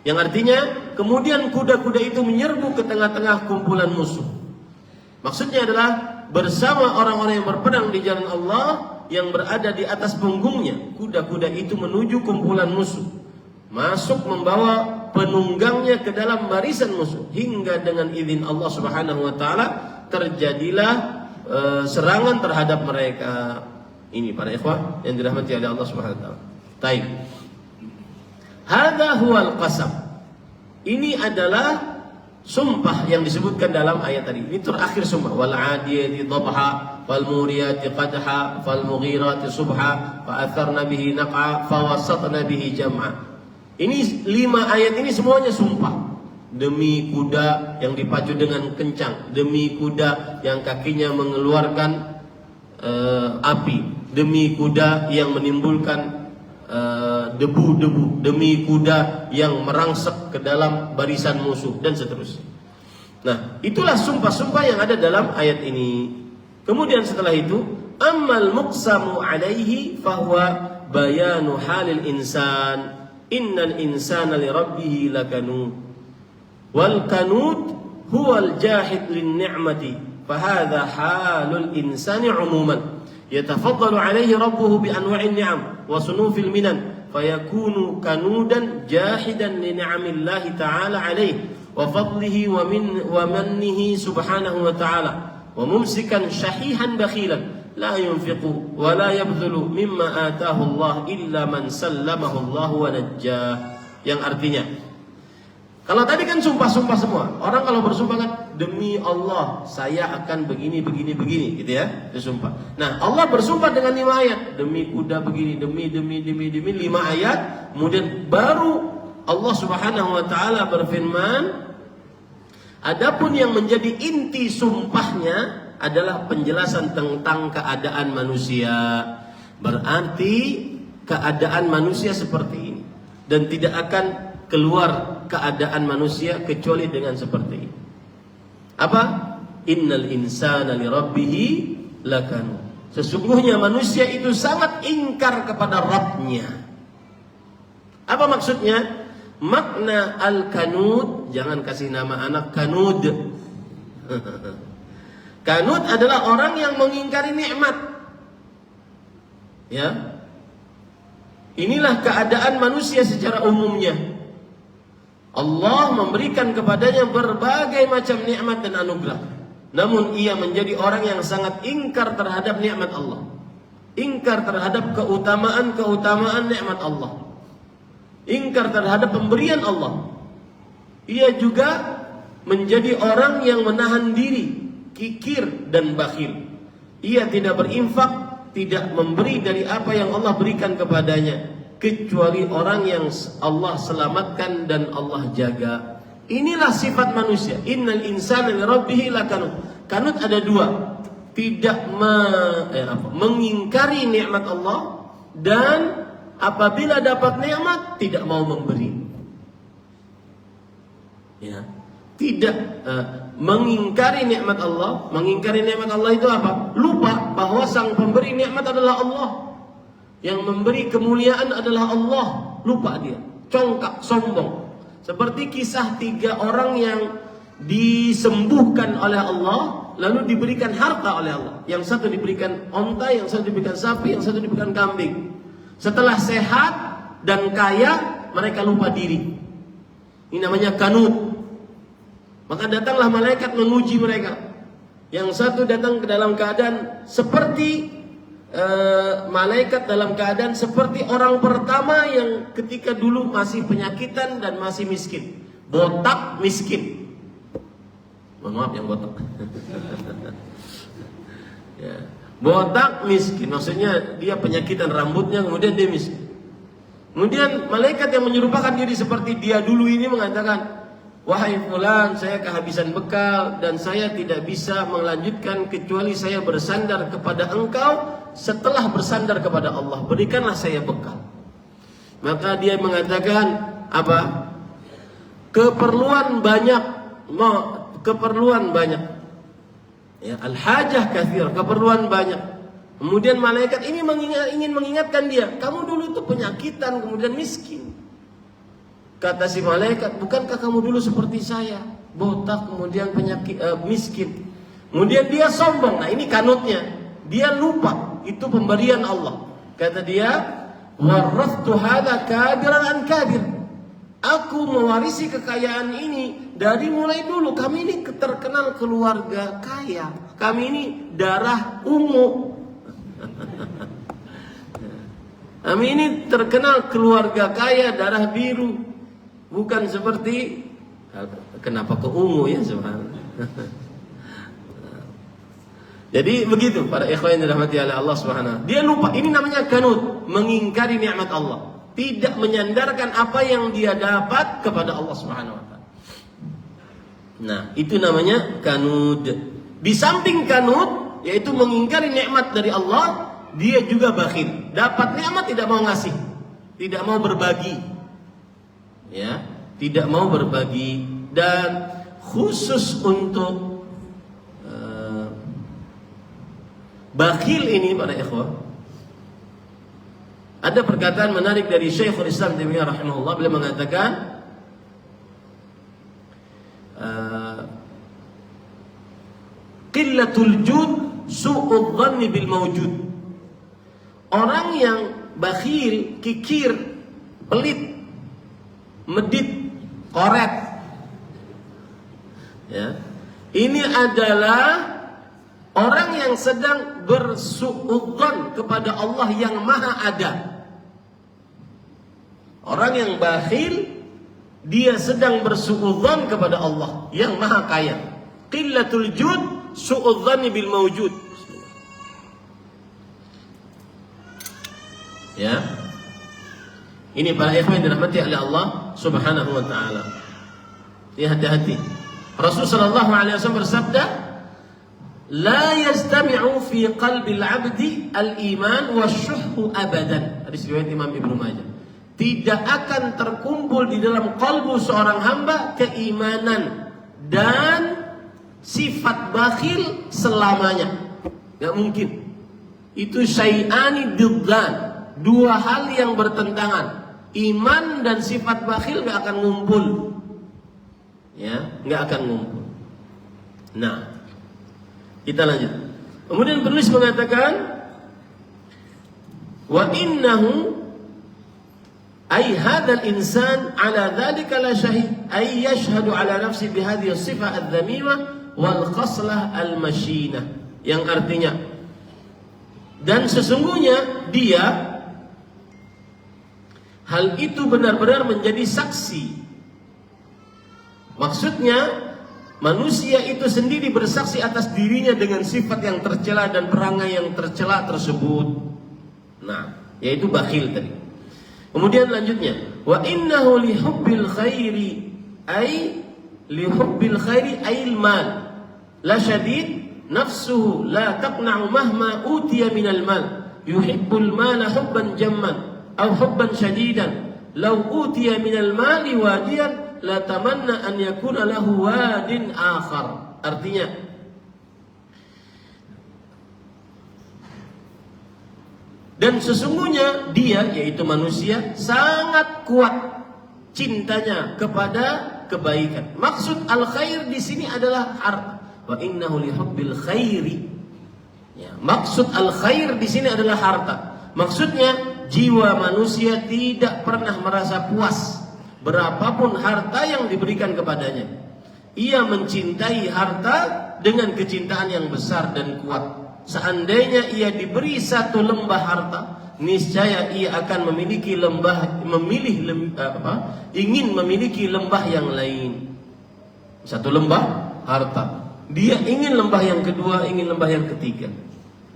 S1: yang artinya kemudian kuda-kuda itu menyerbu ke tengah-tengah kumpulan musuh. Maksudnya adalah bersama orang-orang yang berperang di jalan Allah yang berada di atas punggungnya, kuda-kuda itu menuju kumpulan musuh, masuk membawa penunggangnya ke dalam barisan musuh hingga dengan izin Allah Subhanahu wa taala terjadilah serangan terhadap mereka. Ini para ikhwah yang dirahmati oleh Allah Subhanahu wa taala. Baik. Hadza huwal qasam. Ini adalah sumpah yang disebutkan dalam ayat tadi. Ini terakhir sumpah. Wal 'adiyati dhabha wal muriyati qadha fal mughirati subha fa atharna bihi naq'a fa wasatna bihi jam'a. Ini 5 ayat ini semuanya sumpah. Demi kuda yang dipacu dengan kencang, demi kuda yang kakinya mengeluarkan api, demi kuda yang menimbulkan debu-debu, demi kuda yang merangsek ke dalam barisan musuh dan seterusnya. Nah, itulah sumpah-sumpah yang ada dalam ayat ini. Kemudian setelah itu, ammal muqsamu alaihi fahuwa bayanu halil insan. Innal insana li rabbih lakanud wal kanud huwal jahid lin ni'mati fahadha halul insani umuman yatafaddalu alaihi rabbuhu bi anwa'in ni'am wa sunufil minan fayakunu kanudan jahidan li ni'amillahi ta'ala alaihi wa fadlihi wa mannihi subhanahu wa ta'ala wa mumsikan syahihan bakhilan la yunfiqu wa la yabdhulu mimma ataahu Allah illa man sallamahu Allah wa najjah. Yang artinya, kalau tadi kan sumpah-sumpah semua. Orang kalau bersumpah kan demi Allah saya akan begini gitu ya, itu sumpah. Nah, Allah bersumpah dengan 5 ayat, demi kuda begini, demi 5 ayat. Kemudian baru Allah Subhanahu wa taala berfirman, adapun yang menjadi inti sumpahnya adalah penjelasan tentang keadaan manusia. Berarti keadaan manusia seperti ini dan tidak akan keluar keadaan manusia kecuali dengan seperti ini. Apa? Innal insana li rabbih lakanud. Sesungguhnya manusia itu sangat ingkar kepada Rabbnya. Apa maksudnya? Makna al-kanud, jangan kasih nama anak kanud. Kanud adalah orang yang mengingkari nikmat. Ya. Inilah keadaan manusia secara umumnya. Allah memberikan kepadanya berbagai macam nikmat dan anugerah. Namun ia menjadi orang yang sangat ingkar terhadap nikmat Allah. Ingkar terhadap keutamaan nikmat Allah. Ingkar terhadap pemberian Allah. Ia juga menjadi orang yang menahan diri, kikir dan bakhil. Ia tidak berinfak, tidak memberi dari apa yang Allah berikan kepadanya, kecuali orang yang Allah selamatkan dan Allah jaga. Inilah sifat manusia. Innal insana li rabbih lakanud. Kanut ada 2. Tidak mengingkari nikmat Allah, dan apabila dapat nikmat tidak mau memberi. Ya. Tidak mengingkari nikmat Allah. Mengingkari nikmat Allah itu apa? Lupa bahwa sang pemberi nikmat adalah Allah. Yang memberi kemuliaan adalah Allah. Lupa dia, congkak, sombong. Seperti kisah 3 orang yang disembuhkan oleh Allah lalu diberikan harta oleh Allah. Yang satu diberikan onta, yang satu diberikan sapi, yang satu diberikan kambing. Setelah sehat dan kaya, mereka lupa diri. Ini namanya kanut. Maka datanglah malaikat menguji mereka. Yang satu datang ke dalam keadaan seperti malaikat dalam keadaan seperti orang pertama yang ketika dulu masih penyakitan dan masih miskin. Botak miskin. Mohon maaf yang botak. Ya. Botak miskin, maksudnya dia penyakitan rambutnya, kemudian dia miskin. Kemudian malaikat yang menyerupakan diri seperti dia dulu ini mengatakan, wahai fulan, saya kehabisan bekal dan saya tidak bisa melanjutkan kecuali saya bersandar kepada engkau setelah bersandar kepada Allah. Berikanlah saya bekal. Maka dia mengatakan apa? Keperluan banyak, keperluan banyak. Ya, al-hajah katsir, keperluan banyak. Kemudian malaikat ini ingin mengingatkan dia, kamu dulu itu penyakitan, kemudian miskin. Kata si malaikat, bukankah kamu dulu seperti saya, botak, kemudian penyakit, miskin. Kemudian dia sombong. Nah ini kanutnya, dia lupa itu pemberian Allah. Kata dia, warathtu hadza kabiran an kabir. Aku mewarisi kekayaan ini dari mulai dulu. Kami ini terkenal keluarga kaya. Kami ini darah ungu. Kami ini terkenal keluarga kaya, darah biru. Bukan seperti, kenapa ke ungu ya subhanallah. Jadi begitu para ikhwan yang dirahmati oleh Allah Subhanahu. Dia lupa, ini namanya kanut, mengingkari nikmat Allah. Tidak menyandarkan apa yang dia dapat kepada Allah Subhanahu wa taala. Nah, itu namanya kanud. Di samping kanud, yaitu mengingkari nikmat dari Allah, dia juga bakhil. Dapat nikmat tidak mau ngasih, tidak mau berbagi. Ya, tidak mau berbagi. Dan khusus untuk bakhil ini para ikhwah, ada perkataan menarik dari Syekhul Islam Taimiyah rahimahullah. Beliau mengatakan qillatul jud su'udz dhanni bil mawjud. Orang yang bakhil, kikir, pelit, medit, koret, ya, ini adalah orang yang sedang bersuudzon kepada Allah yang maha ada. Orang yang bakhil, dia sedang bersuudzon kepada Allah yang maha kaya. Qillatul jud suudzani bil mawjud. Ya. Ini para ikhwan yang dirahmati oleh Allah Subhanahu wa taala. Ya, hati-hati. Rasulullah sallallahu alaihi wasallam bersabda, la yastami'u fi qalbil 'abdi al-iman wasyuhhu abadan. Hadis riwayat Imam Ibnu Majah. Tidak akan terkumpul di dalam kalbu seorang hamba keimanan dan sifat bakhil selamanya. Gak mungkin. Itu syai'ani diddan, dua hal yang bertentangan. Iman dan sifat bakhil gak akan ngumpul. Ya, gak akan ngumpul. Nah, kita lanjut. Kemudian penulis mengatakan, wa innahu ay hadzal insan ala dzalika la syahid ay yashhadu ala nafsi bi hadhihi as-sifah adz-dzamimah wal khaslah al-mashinah. Yang artinya, dan sesungguhnya dia hal itu benar-benar menjadi saksi. Maksudnya manusia itu sendiri bersaksi atas dirinya dengan sifat yang tercela dan perangai yang tercela tersebut. Nah, yaitu bakhil tadi. Kemudian lanjutnya, wa innahu li hubbil khairi ay al-mal la syadid nafsuhu la taqna'u mahma utiya minal mal yuhibbul mala hubban jamman aw hubban syadidan law utiya minal mali wadiyan la tamanna an yakuna lahu wadin akhar. Artinya, dan sesungguhnya dia, yaitu manusia, sangat kuat cintanya kepada kebaikan. Maksud al-khair di sini adalah wa innahu lihubbil khairi. Ya, maksud al-khair di sini adalah harta. Maksudnya jiwa manusia tidak pernah merasa puas berapapun harta yang diberikan kepadanya. Ia mencintai harta dengan kecintaan yang besar dan kuat. Seandainya ia diberi satu lembah harta, niscaya ia akan ingin memiliki lembah yang lain. Satu lembah harta, dia ingin lembah yang kedua, ingin lembah yang ketiga.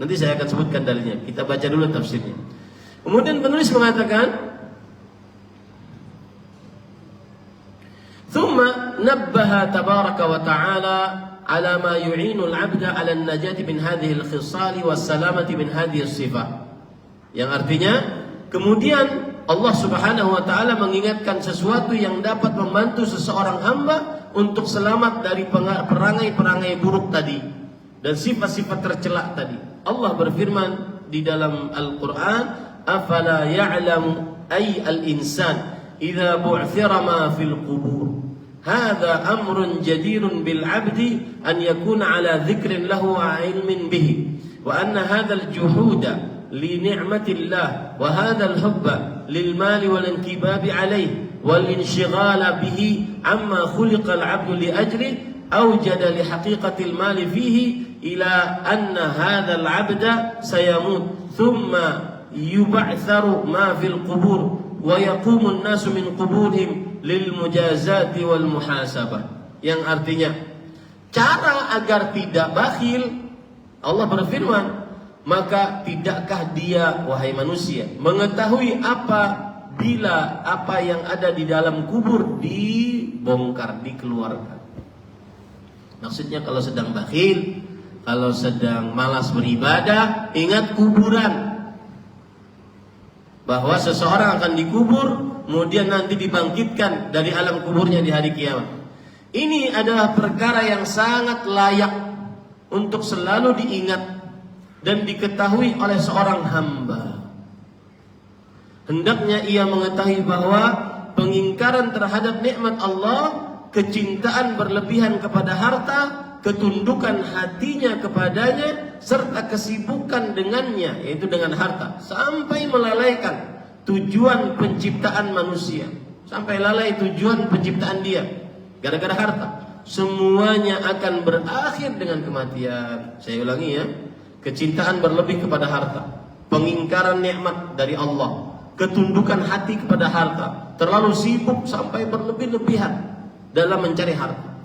S1: Nanti saya akan sebutkan dalilnya. Kita baca dulu tafsirnya. Kemudian penulis mengatakan, "Tsumma nabbaha tabaraka wa ta'ala ala ma yu'inu al-'abda 'ala an-najati min hadhihi al-khisal was-salamati min hadhihi as-sifat." Yang artinya, kemudian Allah Subhanahu wa taala mengingatkan sesuatu yang dapat membantu seseorang hamba untuk selamat dari perangai-perangai buruk tadi dan sifat-sifat tercela tadi. Allah berfirman di dalam Al-Qur'an, "Afala ya'lamu ay al-insan idza bu'thira ma fil qubur. Hadza amrun jadirun bil 'abdi an yakuna 'ala dhikrin lahu wa 'ilmin bihi. Wa anna hadzal juhuda لنعمة الله وهذا الحب للمال والانكباب عليه والانشغال به عما خلق العبد لأجله أوجد لحقيقة المال فيه إلى أن هذا العبد سيموت ثم يبعثر ما في القبور ويقوم الناس من قبورهم للمجازات والمحاسبة." Yang artinya, cara agar tidak bakhil, Allah berfirman, maka tidakkah dia, wahai manusia, mengetahui bila apa yang ada di dalam kubur dibongkar, dikeluarkan. Maksudnya kalau sedang bakhil, kalau sedang malas beribadah, ingat kuburan. Bahwa seseorang akan dikubur, kemudian nanti dibangkitkan dari alam kuburnya di hari kiamat. Ini adalah perkara yang sangat layak untuk selalu diingat dan diketahui oleh seorang hamba. Hendaknya ia mengetahui bahwa pengingkaran terhadap nikmat Allah, kecintaan berlebihan kepada harta, ketundukan hatinya kepadanya, serta kesibukan dengannya, yaitu dengan harta, sampai melalaikan tujuan penciptaan manusia, sampai lalai tujuan penciptaan dia gara-gara harta. Semuanya akan berakhir dengan kematian. Saya ulangi ya. Kecintaan berlebih kepada harta, pengingkaran nikmat dari Allah, ketundukan hati kepada harta, terlalu sibuk sampai berlebih-lebihan dalam mencari harta.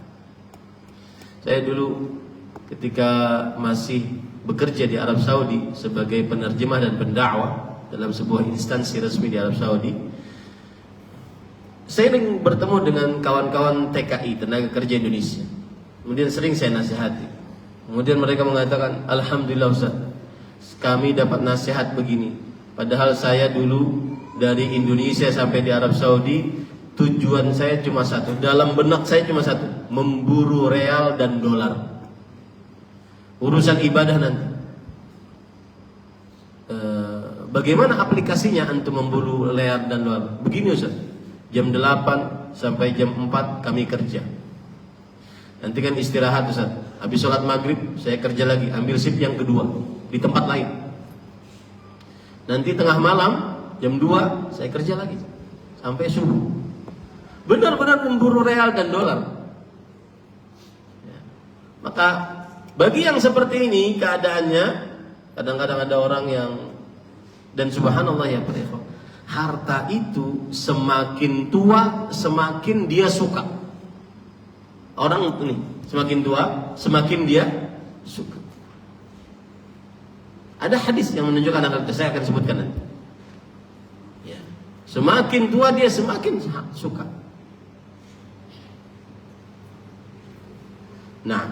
S1: Saya dulu ketika masih bekerja di Arab Saudi sebagai penerjemah dan pendakwah dalam sebuah instansi resmi di Arab Saudi, saya sering bertemu dengan kawan-kawan TKI, tenaga kerja Indonesia. Kemudian sering saya nasihati. Kemudian mereka mengatakan, "Alhamdulillah Ustaz, kami dapat nasihat begini. Padahal saya dulu dari Indonesia sampai di Arab Saudi, tujuan saya cuma satu, dalam benak saya cuma satu, memburu real dan dolar. Urusan ibadah nanti. Bagaimana aplikasinya antum memburu real dan dolar? Begini Ustaz, jam 8 sampai jam 4 kami kerja. Nanti kan istirahat Ustaz. Habis sholat maghrib saya kerja lagi, ambil shift yang kedua di tempat lain. Nanti tengah malam jam 2 saya kerja lagi sampai subuh. Benar-benar memburu real dan dolar. Ya. Maka bagi yang seperti ini keadaannya, kadang-kadang ada orang yang, dan subhanallah ya Pak Eko, harta itu semakin tua semakin dia suka. Orang ini semakin tua semakin dia suka. Ada hadis yang menunjukkan hal itu, saya akan sebutkan nanti. Ya. Semakin tua dia semakin suka. Nah,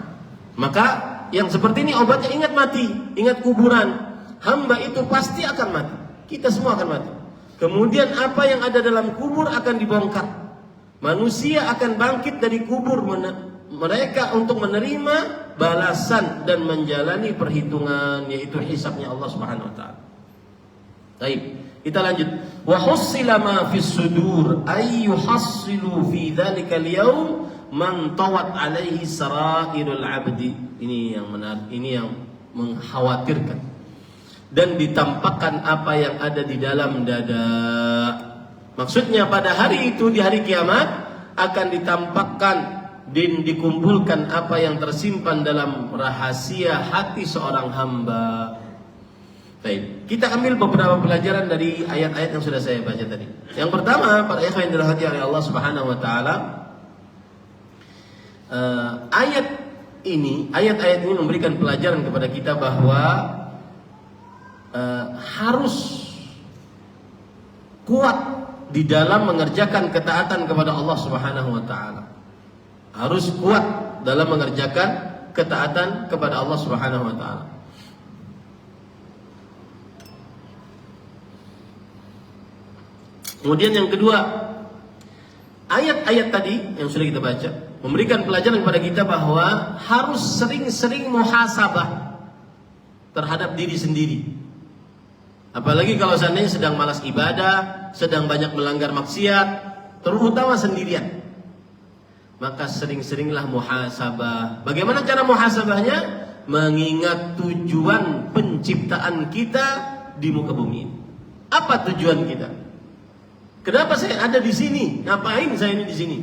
S1: maka yang seperti ini obatnya ingat mati, ingat kuburan. Hamba itu pasti akan mati. Kita semua akan mati. Kemudian apa yang ada dalam kubur akan dibongkar. Manusia akan bangkit dari kubur mereka untuk menerima balasan dan menjalani perhitungan, yaitu hisabnya Allah Subhanahu wa taala. Baik, kita lanjut. Wa hussila ma fis sudur ay yuhassilu fi dzalikal yaum man tawat alaihi sarairul abdi. Ini yang menarik, ini yang mengkhawatirkan. Dan ditampakkan apa yang ada di dalam dada. Maksudnya pada hari itu, di hari kiamat, akan ditampakkan dan dikumpulkan apa yang tersimpan dalam rahasia hati seorang hamba. Baik, kita ambil beberapa pelajaran dari ayat-ayat yang sudah saya baca tadi. Yang pertama, para ikhwan yang dirahmati oleh Allah Subhanahu wa taala, ayat-ayat ini memberikan pelajaran kepada kita bahwa harus kuat di dalam mengerjakan ketaatan kepada Allah Subhanahu wa taala. Harus kuat dalam mengerjakan ketaatan kepada Allah Subhanahu wa taala. Kemudian yang kedua, ayat-ayat tadi yang sudah kita baca memberikan pelajaran kepada kita bahwa harus sering-sering muhasabah terhadap diri sendiri. Apalagi kalau seandainya sedang malas ibadah, sedang banyak melanggar maksiat, terutama sendirian. Maka sering-seringlah muhasabah. Bagaimana cara muhasabahnya? Mengingat tujuan penciptaan kita di muka bumi. Apa tujuan kita? Kenapa saya ada di sini? Ngapain saya ini di sini?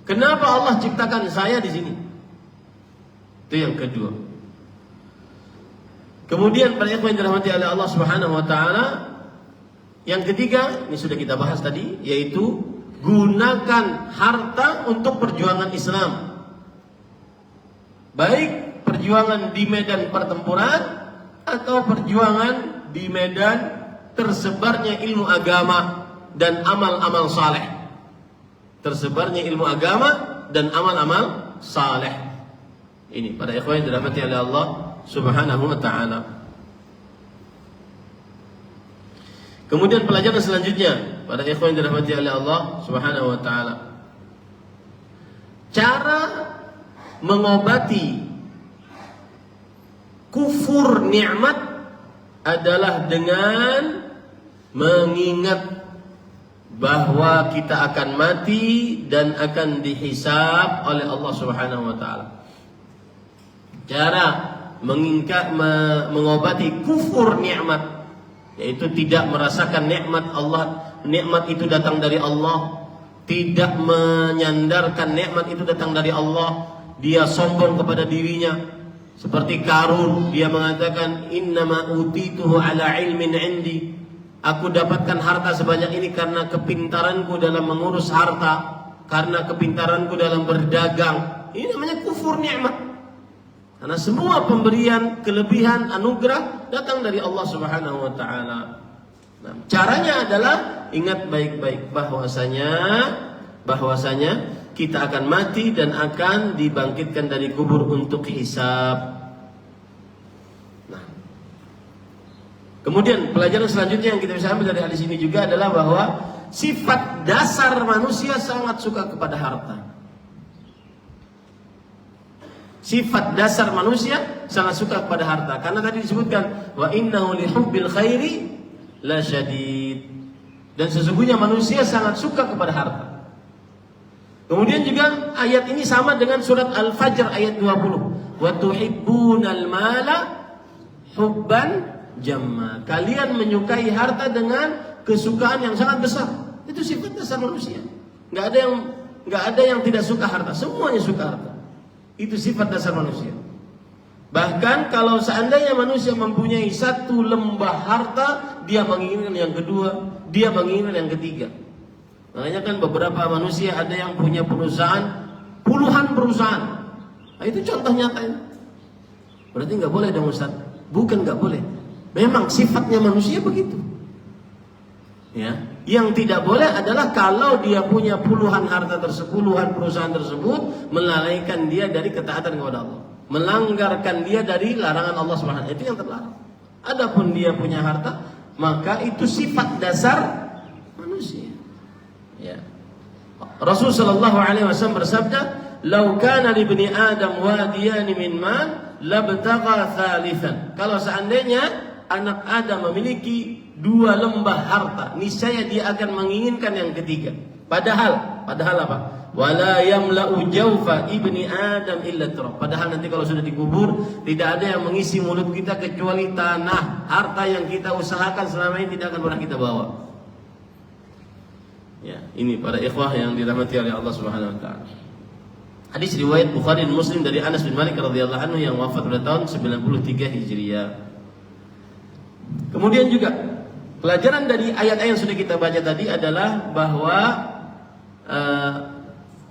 S1: Kenapa Allah ciptakan saya di sini? Itu yang kedua. Kemudian para ikhwan yang dirahmati oleh Allah Subhanahu wa taala, yang ketiga, ini sudah kita bahas tadi, yaitu gunakan harta untuk perjuangan Islam. Baik perjuangan di medan pertempuran atau perjuangan di medan tersebarnya ilmu agama dan amal-amal saleh. Tersebarnya ilmu agama dan amal-amal saleh. Ini pada ikhwan yang dirahmati oleh Allah Subhanahu wa ta'ala. Kemudian pelajaran selanjutnya pada ikhwan yang dirahmati oleh Allah Subhanahu wa ta'ala, cara mengobati kufur nikmat adalah dengan mengingat bahwa kita akan mati dan akan dihisab oleh Allah Subhanahu wa taala. Cara mengobati kufur nikmat, yaitu tidak merasakan nikmat Allah, nikmat itu datang dari Allah, tidak menyandarkan nikmat itu datang dari Allah, dia sombong kepada dirinya. Seperti Qarun, dia mengatakan innama utituhu ala ilmin indi. Aku dapatkan harta sebanyak ini karena kepintaranku dalam mengurus harta, karena kepintaranku dalam berdagang. Ini namanya kufur nikmat. Karena semua pemberian, kelebihan, anugerah datang dari Allah Subhanahu wa taala. Nah, caranya adalah ingat baik-baik bahwasanya kita akan mati dan akan dibangkitkan dari kubur untuk hisab. Kemudian pelajaran selanjutnya yang kita bisa ambil dari hadis ini juga adalah bahwa sifat dasar manusia sangat suka kepada harta. Sifat dasar manusia sangat suka kepada harta. Karena tadi disebutkan wa innahu lihubbil khairi la syadid. Dan sesungguhnya manusia sangat suka kepada harta. Kemudian juga ayat ini sama dengan surat Al-Fajr ayat 20. Wa tuhibbunal mala hubban jamma. Kalian menyukai harta dengan kesukaan yang sangat besar. Itu sifat dasar manusia. Enggak ada yang tidak suka harta. Semuanya suka harta. Itu sifat dasar manusia. Bahkan kalau seandainya manusia mempunyai satu lembah harta, dia menginginkan yang kedua, dia menginginkan yang ketiga. Makanya kan beberapa manusia ada yang punya perusahaan, puluhan perusahaan. Nah, itu contoh nyata ini. Berarti nggak boleh dong Ustaz. Bukan nggak boleh. Memang sifatnya manusia begitu. Ya, yang tidak boleh adalah kalau dia punya puluhan harta tersebut, puluhan perusahaan tersebut, melalaikan dia dari ketaatan kepada Allah, melanggarkan dia dari larangan Allah Subhanahu wa taala. Itu yang terlarang. Adapun dia punya harta, maka itu sifat dasar manusia. Ya. Rasul sallallahu alaihi wasallam bersabda, "Lau kana li ibni Adam wadiyan min mal, labtagha thalithan." Kalau seandainya anak Adam memiliki 2 lembah harta, niscaya dia akan menginginkan yang ketiga. Padahal apa? Wala yamla'u jawfa ibni Adam illa turab. Padahal nanti kalau sudah dikubur, tidak ada yang mengisi mulut kita kecuali tanah. Harta yang kita usahakan selama ini tidak akan pernah kita bawa. Ya, ini para ikhwah yang dirahmati oleh Allah Subhanahu wa taala. Hadis riwayat Bukhari dan Muslim dari Anas bin Malik radhiyallahu anhu yang wafat pada tahun 93 Hijriah. Kemudian juga pelajaran dari ayat-ayat yang sudah kita baca tadi adalah bahwa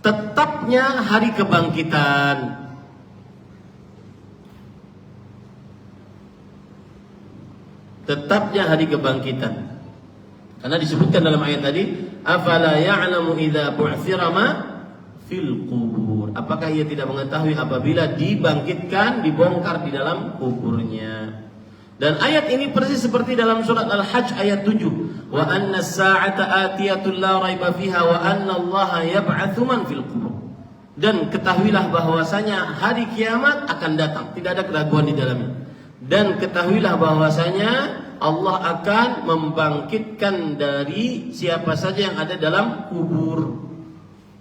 S1: tetapnya hari kebangkitan. Tetapnya hari kebangkitan. Karena disebutkan dalam ayat tadi, afala ya'lamu idza bu'thira ma fil qubur. Apakah ia tidak mengetahui apabila dibangkitkan, dibongkar di dalam kuburnya. Dan ayat ini persis seperti dalam surat Al-Hajj ayat 7. Wa anna as-sa'ata atiyatun la raiba fiha wa anna Allaha yab'atsu man fil qubur. Dan ketahuilah bahwasanya hari kiamat akan datang, tidak ada keraguan di dalamnya. Dan ketahuilah bahwasanya Allah akan membangkitkan dari siapa saja yang ada dalam kubur.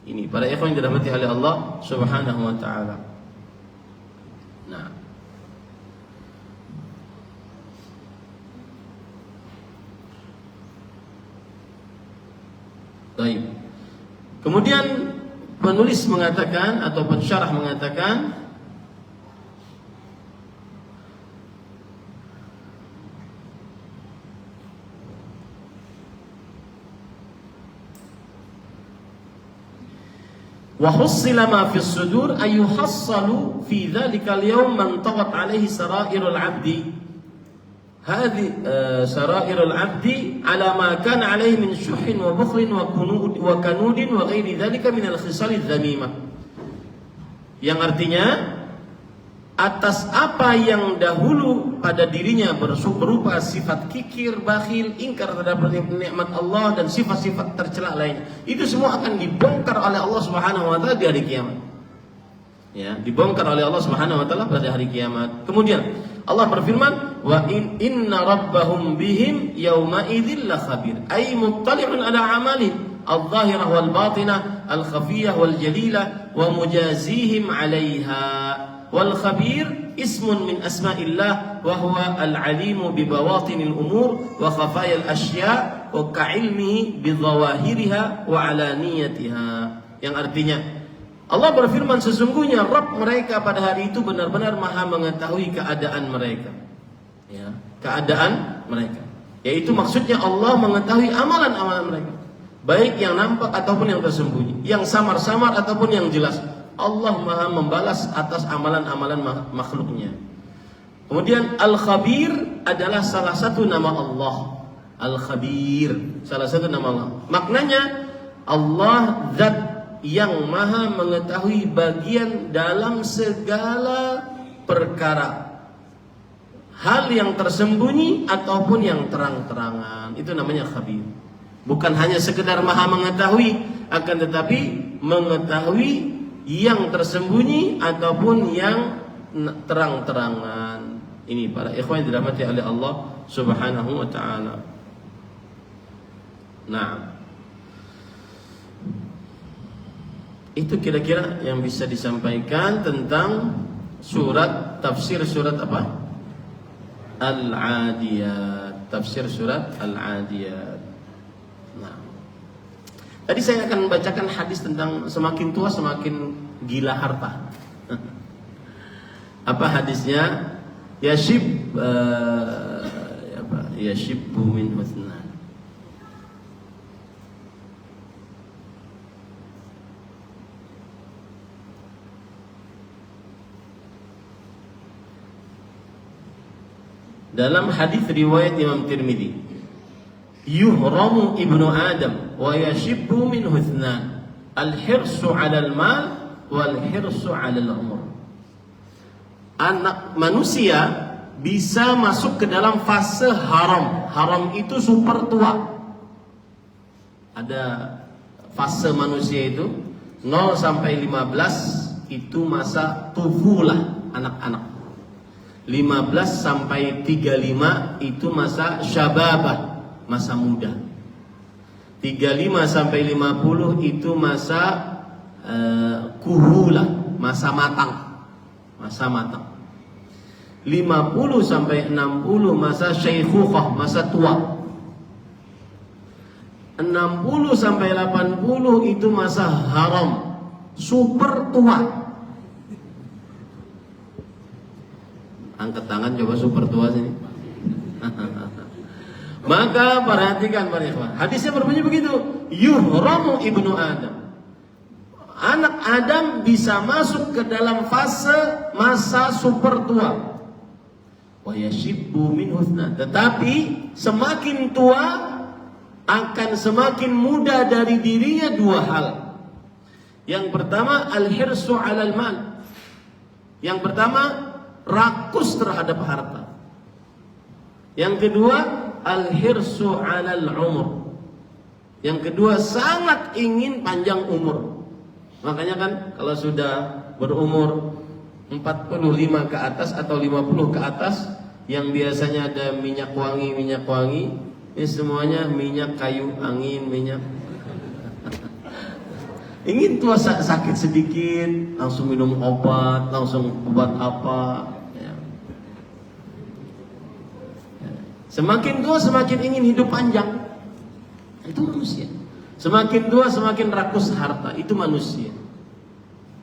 S1: Ini para ikhwan yang dirahmati oleh Allah Subhanahu wa taala. Nah, baik. Kemudian penulis mengatakan ataupun syarah mengatakan wa hussila ma fi as-sudur ay yuhassalu fi dhalika al-yawm man tawat alayhi sara'irul 'abdi. هذه سرائر العبد على ما كان عليه من شح وبخل وكنود وغير ذلك من الخصال الذميمة. Yang artinya atas apa yang dahulu pada dirinya berupa sifat kikir, bakhil, ingkar terhadap nikmat Allah dan sifat-sifat tercela lainnya. Itu semua akan dibongkar oleh Allah Subhanahu wa taala di hari kiamat. Ya, dibongkar oleh Allah Subhanahu wa taala pada hari kiamat. Kemudian Allah berfirman, wa inna rabbahum bihim yawma idzil lakhabir. Ay muttali'un ala amalihim al-zahirah wal batinah, al-khafiyah wal jalilah wa mujazihim 'alayha. Wal khabir ismun min asma'illah wa huwa al-'alimu bi bawatinil umur wa khafayal asya' wa ka'ilmihi bi dhawahiriha wa 'alaniyatiha. Yang artinya Allah berfirman, sesungguhnya Rabb mereka pada hari itu benar-benar maha mengetahui keadaan mereka. Ya, keadaan mereka. Yaitu maksudnya Allah mengetahui amalan-amalan mereka. Baik yang nampak ataupun yang tersembunyi. Yang samar-samar ataupun yang jelas. Allah maha membalas atas amalan-amalan makhluknya. Kemudian Al-Khabir adalah salah satu nama Allah. Al-Khabir, salah satu nama Allah. Maknanya Allah zat yang maha mengetahui bagian dalam segala perkara, hal yang tersembunyi ataupun yang terang-terangan. Itu namanya khabir. Bukan hanya sekedar maha mengetahui, akan tetapi mengetahui yang tersembunyi ataupun yang terang-terangan. Ini para ikhwan yang dirahmati oleh Allah Subhanahu wa taala. Nah, itu kira-kira yang bisa disampaikan tentang tafsir surat apa? Al-Adiyat. Tafsir surat Al-Adiyat. Nah, tadi saya akan membacakan hadis tentang semakin tua semakin gila harta. Apa hadisnya? Yashibbu min husna. Dalam hadis riwayat Imam Tirmidzi, yuhramu ibnu Adam wa yashibbu min husnan, al-hirsu 'alal mal wal hirsu 'alal umur. Anak manusia bisa masuk ke dalam fase haram. Haram itu super tua. Ada fase manusia itu 0 sampai 15 itu masa tufulah, anak-anak. 15 sampai 35 itu masa syababah. masa muda. 35 sampai 50 itu masa kuhula, masa matang. Masa matang. 50 sampai 60 masa syaikhukhah, masa tua. 60 sampai 80 itu masa haram, super tua. Angkat tangan coba super tua sini. Maka perhatikan para ikhwan, hadisnya berbunyi begitu, yuhramu ibnu Adam. Anak Adam bisa masuk ke dalam fase masa super tua. Wa yashibbu min husna. Tetapi semakin tua akan semakin muda dari dirinya dua hal. Yang pertama al-hirsu 'alal mal. Yang pertama rakus terhadap harta. Yang kedua al-hirsu 'alal umur. Yang kedua sangat ingin panjang umur. Makanya kan kalau sudah berumur 45 ke atas atau 50 ke atas, yang biasanya ada minyak wangi, ini semuanya minyak kayu angin, minyak. Ingin tua sakit sedikit, langsung minum obat, langsung obat apa. Ya. Semakin tua semakin ingin hidup panjang. Itu manusia. Semakin tua semakin rakus harta. Itu manusia.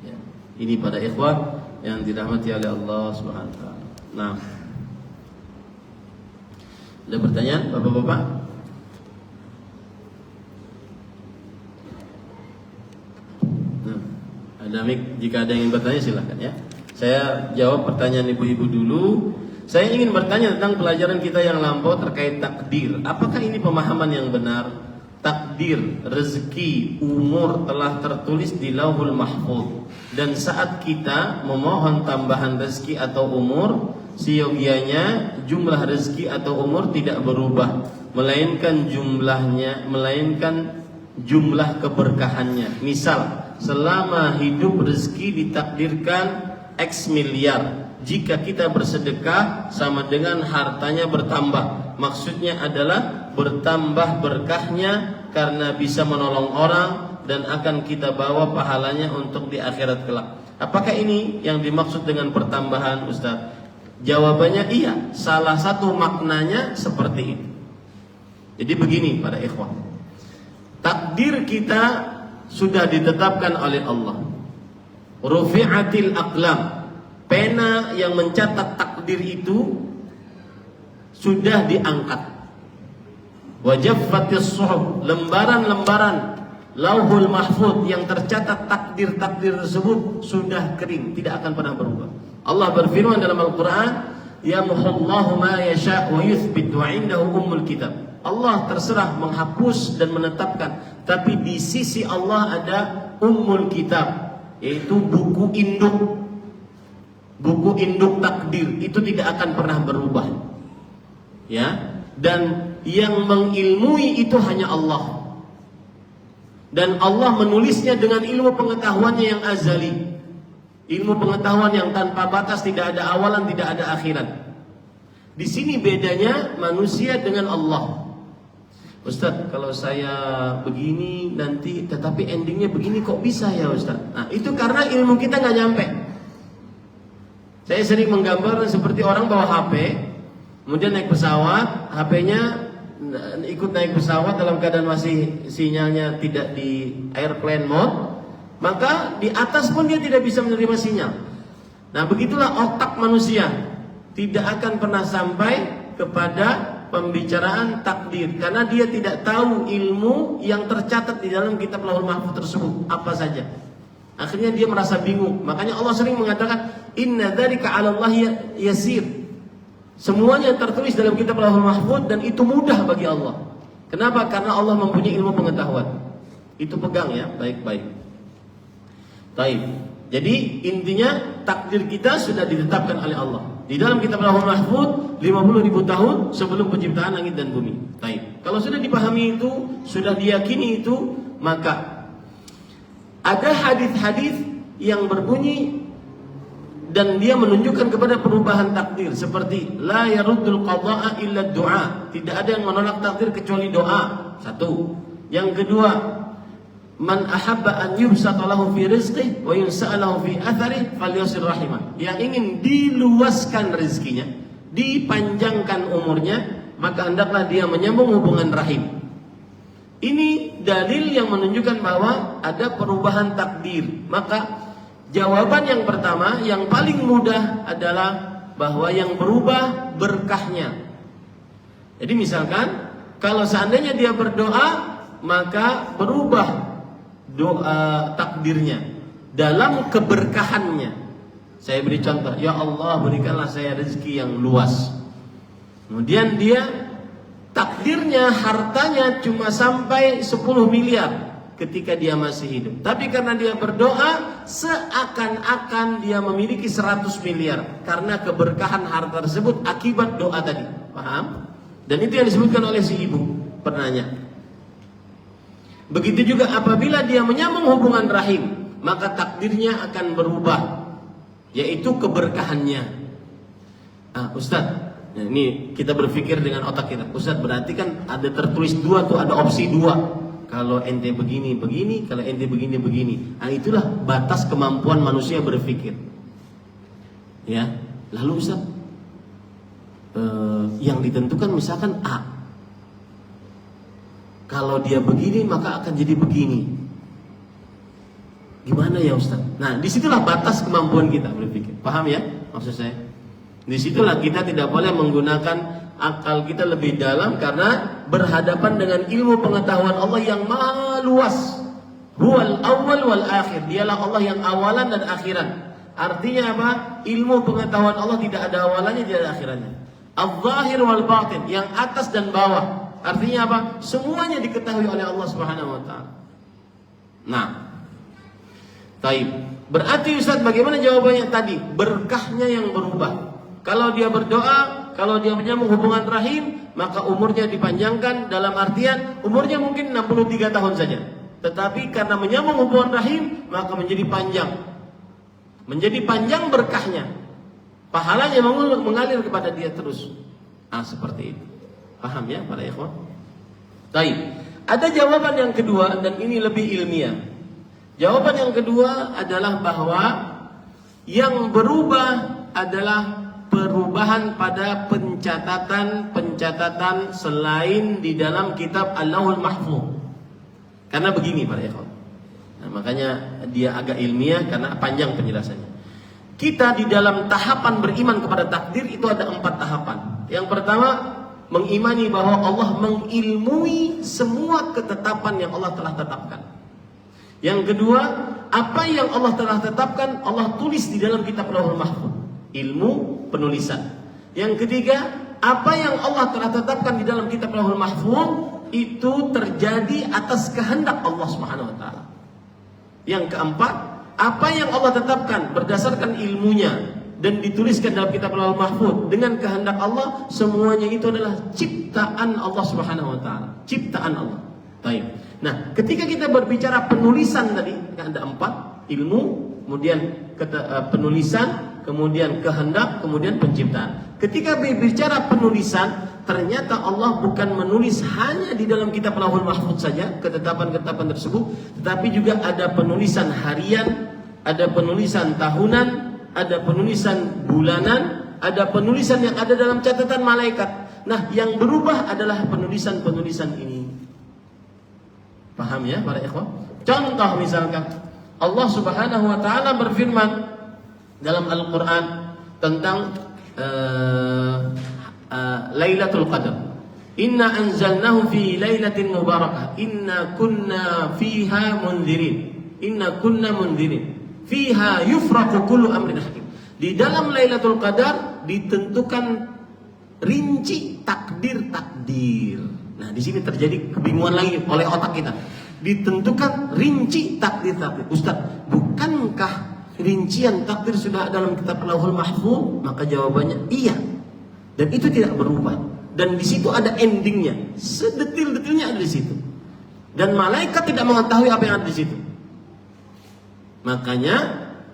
S1: Ya. Ini pada ikhwan yang dirahmati oleh Allah Subhanahu wa taala. Nah. Ada pertanyaan Bapak-bapak? Nah, ada mic, jika ada yang ingin bertanya silahkan ya. Saya jawab pertanyaan ibu-ibu dulu. Saya ingin bertanya tentang pelajaran kita yang lampau terkait takdir. Apakah ini pemahaman yang benar? Takdir, rezeki, umur telah tertulis di Lauhul Mahfuz. Dan saat kita memohon tambahan rezeki atau umur, seyogianya jumlah rezeki atau umur tidak berubah, melainkan jumlah keberkahannya. Misal, selama hidup rezeki ditakdirkan X miliar. Jika kita bersedekah sama dengan hartanya bertambah. Maksudnya adalah bertambah berkahnya karena bisa menolong orang dan akan kita bawa pahalanya untuk di akhirat kelak. Apakah ini yang dimaksud dengan pertambahan, Ustaz? Jawabannya iya. Salah satu maknanya seperti itu. Jadi begini para ikhwan, takdir kita sudah ditetapkan oleh Allah. Rufi'atil aqlam. Pena yang mencatat takdir itu sudah diangkat. Wajaffatis suhuf. Lembaran-lembaran Lauhul Mahfuz yang tercatat takdir-takdir tersebut sudah kering, tidak akan pernah berubah. Allah berfirman dalam Al-Quran, Yamhullahu ma yasha' wa yuthbit wa indahu ummul kitab. Allah terserah menghapus dan menetapkan, tapi di sisi Allah ada ummul kitab, yaitu buku induk. Buku induk takdir itu tidak akan pernah berubah. Ya, dan yang mengilmui itu hanya Allah. Dan Allah menulisnya dengan ilmu pengetahuannya yang azali. Ilmu pengetahuan yang tanpa batas, tidak ada awalan, tidak ada akhirat. Di sini bedanya manusia dengan Allah. Ustaz, kalau saya begini nanti, tetapi endingnya begini kok bisa ya Ustaz? Nah, itu karena ilmu kita nggak nyampe. Saya sering menggambar seperti orang bawa HP, kemudian naik pesawat, HP-nya ikut naik pesawat dalam keadaan masih sinyalnya tidak di airplane mode. Maka di atas pun dia tidak bisa menerima sinyal. Nah, begitulah otak manusia. Tidak akan pernah sampai kepada pembicaraan takdir, karena dia tidak tahu ilmu yang tercatat di dalam kitab Lauhul Mahfuz tersebut apa saja. Akhirnya dia merasa bingung. Makanya Allah sering mengatakan, Inna dzalika 'alallahi yasir. Semuanya tertulis dalam kitab Lauhul Mahfuz dan itu mudah bagi Allah. Kenapa? Karena Allah mempunyai ilmu pengetahuan. Itu pegang ya, baik-baik. Baik. Jadi intinya takdir kita sudah ditetapkan oleh Allah. Di dalam kitab Lauhul Mahfuz 50.000 tahun sebelum penciptaan langit dan bumi. Baik. Kalau sudah dipahami itu, sudah diyakini itu, maka ada hadis-hadis yang berbunyi dan dia menunjukkan kepada perubahan takdir seperti la yaruddul qada'a illa du'a, tidak ada yang menolak takdir kecuali doa. Satu. Yang kedua, man ahabba an yubsata lahu fi rizqihi wa yunsa'alahu fi atharihi falyusir rahimah. Yang ingin diluaskan rezekinya, dipanjangkan umurnya, maka hendaklah dia menyambung hubungan rahim. Ini dalil yang menunjukkan bahwa ada perubahan takdir. Maka jawaban yang pertama, yang paling mudah adalah bahwa yang berubah berkahnya. Jadi misalkan kalau seandainya dia berdoa, maka berubah doa takdirnya dalam keberkahannya. Saya beri contoh, ya Allah berikanlah saya rezeki yang luas. Kemudian dia takdirnya hartanya cuma sampai 10 miliar ketika dia masih hidup. Tapi karena dia berdoa, seakan-akan dia memiliki 100 miliar karena keberkahan harta tersebut akibat doa tadi. Paham? Dan itu yang disebutkan oleh si ibu penanya. Begitu juga apabila dia menyambung hubungan rahim, maka takdirnya akan berubah, yaitu keberkahannya. Ustaz, nah, ini kita berpikir dengan otak kita. Ustaz, berarti kan ada tertulis dua tuh, ada opsi dua. Kalau ente begini, begini. Kalau ente begini, begini. Nah, itulah batas kemampuan manusia berpikir. Ya, lalu Ustaz, yang ditentukan misalkan A. Kalau dia begini, maka akan jadi begini. Gimana ya Ustaz? Nah, disitulah batas kemampuan kita berpikir. Paham ya maksud saya? Disitulah kita tidak boleh menggunakan akal kita lebih dalam, karena berhadapan dengan ilmu pengetahuan Allah yang maha luas. Huwal awwal wal akhir. Dialah Allah yang awalan dan akhiran. Artinya apa? Ilmu pengetahuan Allah tidak ada awalannya, tidak ada akhirannya. Al-zahir wal batin, yang atas dan bawah. Artinya apa? Semuanya diketahui oleh Allah Subhanahu wa taala. Nah, taib. Berarti Ustaz, bagaimana jawabannya tadi? Berkahnya yang berubah. Kalau dia berdoa, kalau dia menyambung hubungan rahim, maka umurnya dipanjangkan, dalam artian umurnya mungkin 63 tahun saja. Tetapi karena menyambung hubungan rahim, maka menjadi panjang. Menjadi panjang berkahnya. Pahalanya mengalir kepada dia terus. Seperti itu. Paham ya para ikhwan? Baik. Ada jawaban yang kedua, dan ini lebih ilmiah. Jawaban yang kedua adalah bahwa yang berubah adalah perubahan pada pencatatan selain di dalam kitab Allahul Mahfuz. Karena begini para ikhwan. Nah, makanya dia agak ilmiah karena panjang penjelasannya. Kita di dalam tahapan beriman kepada takdir itu ada 4 tahapan. Yang pertama, mengimani bahwa Allah mengilmui semua ketetapan yang Allah telah tetapkan. Yang kedua, apa yang Allah telah tetapkan Allah tulis di dalam kitab Lauhul Mahfuz, ilmu penulisan. Yang ketiga, apa yang Allah telah tetapkan di dalam kitab Lauhul Mahfuz itu terjadi atas kehendak Allah Subhanahu wa taala. Yang keempat, apa yang Allah tetapkan berdasarkan ilmunya dan dituliskan dalam kitab Lauhul Mahfuz dengan kehendak Allah, semuanya itu adalah ciptaan Allah Subhanahu wa taala, ciptaan Allah. Baik. Nah, ketika kita berbicara penulisan tadi, ada 4, ilmu, kemudian penulisan, kemudian kehendak, kemudian penciptaan. Ketika berbicara penulisan, ternyata Allah bukan menulis hanya di dalam kitab Lauhul Mahfuz saja ketetapan-ketetapan tersebut, tetapi juga ada penulisan harian, ada penulisan tahunan, ada penulisan bulanan, ada penulisan yang ada dalam catatan malaikat. Nah, yang berubah adalah penulisan-penulisan ini. Paham ya para ikhwan? Contoh misalkan Allah Subhanahu wa taala berfirman dalam Al-Qur'an tentang Lailatul Qadar. Inna anzalnahu fi lailatin mubarakah. Inna kunna fiha mundzirin. Inna kunna mundzirin. Fiha yufraqu kullu amrin hakim. Di dalam Lailatul Qadar ditentukan rinci takdir-takdir. Nah, di sini terjadi kebingungan lagi oleh otak kita. Ditentukan rinci takdir-takdir. Ustaz, bukankah rincian takdir sudah dalam kitab Lauhul Mahfuz? Maka jawabannya iya. Dan itu tidak berubah. Dan di situ ada endingnya. Sedetil-detilnya ada di situ. Dan malaikat tidak mengetahui apa yang ada di situ. Makanya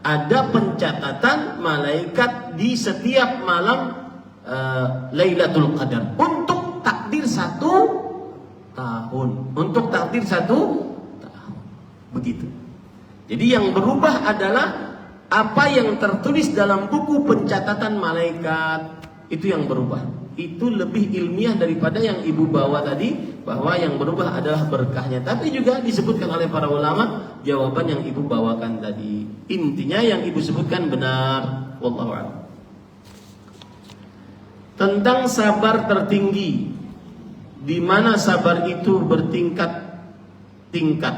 S1: ada pencatatan malaikat di setiap malam Lailatul Qadar untuk takdir 1 tahun. Untuk takdir 1 tahun. Begitu. Jadi yang berubah adalah apa yang tertulis dalam buku pencatatan malaikat, itu yang berubah. Itu lebih ilmiah daripada yang ibu bawa tadi, bahwa yang berubah adalah berkahnya. Tapi juga disebutkan oleh para ulama jawaban yang ibu bawakan tadi. Intinya yang ibu sebutkan benar. Wallahu a'lam. Tentang sabar tertinggi, di mana sabar itu bertingkat-tingkat.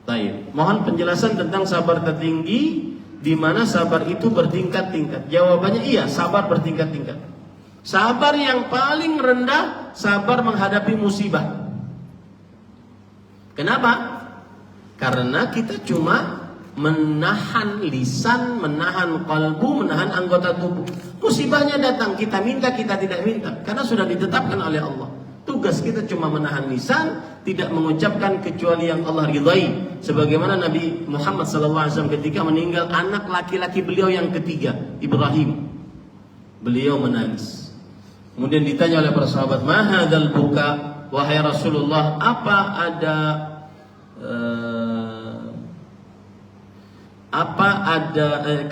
S1: Baik. Mohon penjelasan tentang sabar tertinggi, di mana sabar itu bertingkat-tingkat. Jawabannya iya, sabar bertingkat-tingkat. Sabar yang paling rendah, sabar menghadapi musibah. Kenapa? Karena kita cuma menahan lisan, menahan kalbu, menahan anggota tubuh. Musibahnya datang, kita minta, kita tidak minta, karena sudah ditetapkan oleh Allah. Tugas kita cuma menahan lisan, tidak mengucapkan kecuali yang Allah ridhai. Sebagaimana Nabi Muhammad SAW ketika meninggal anak laki-laki beliau yang ketiga, Ibrahim, beliau menangis. Kemudian ditanya oleh para sahabat, "Ma hadzal buka?" Wahai Rasulullah,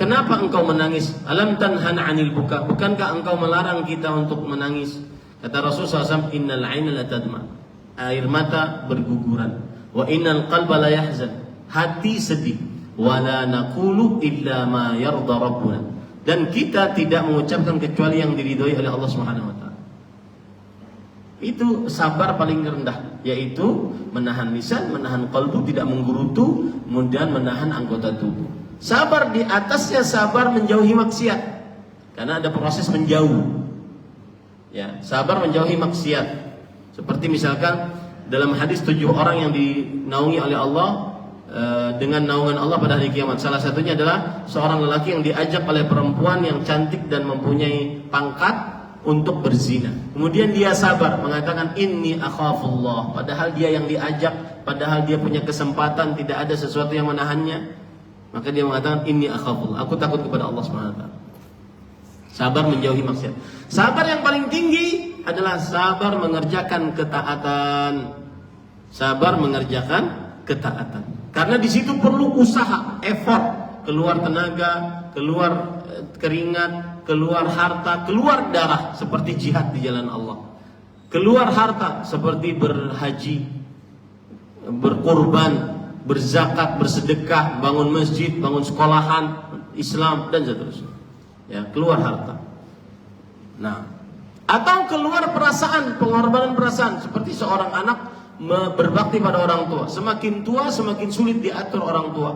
S1: kenapa engkau menangis? Alam tanhan 'anil buka? Bukankah engkau melarang kita untuk menangis? Kata Rasulullah SAW, "Innal 'aina la tadma." Air mata berguguran. Wa innal qalba la yahzan. Hati sedih. Wa la naqulu illa ma yarda rabbuna. Dan kita tidak mengucapkan kecuali yang diridhoi oleh Allah Subhanahu wa taala. Itu sabar paling rendah, yaitu menahan lisan, menahan kalbu, tidak menggerutu, kemudian menahan anggota tubuh. Sabar di atasnya sabar menjauhi maksiat, karena ada proses menjauh. Ya, sabar menjauhi maksiat. Seperti misalkan dalam hadis 7 orang yang dinaungi oleh Allah dengan naungan Allah pada hari kiamat. Salah satunya adalah seorang lelaki yang diajak oleh perempuan yang cantik dan mempunyai pangkat untuk berzina. Kemudian dia sabar, mengatakan inni akhafullah, padahal dia yang diajak, padahal dia punya kesempatan, tidak ada sesuatu yang menahannya. Maka dia mengatakan inni akhafullah, aku takut kepada Allah SWT. Sabar menjauhi maksiat. Sabar yang paling tinggi adalah sabar mengerjakan ketaatan. Sabar mengerjakan ketaatan. Karena di situ perlu usaha, effort, keluar tenaga, keluar keringat, keluar harta, keluar darah seperti jihad di jalan Allah. Keluar harta seperti berhaji, berkorban, berzakat, bersedekah, bangun masjid, bangun sekolahan Islam dan seterusnya. Ya, keluar harta. Nah, atau keluar perasaan, pengorbanan perasaan seperti seorang anak berbakti pada orang tua. Semakin tua semakin sulit diatur orang tua.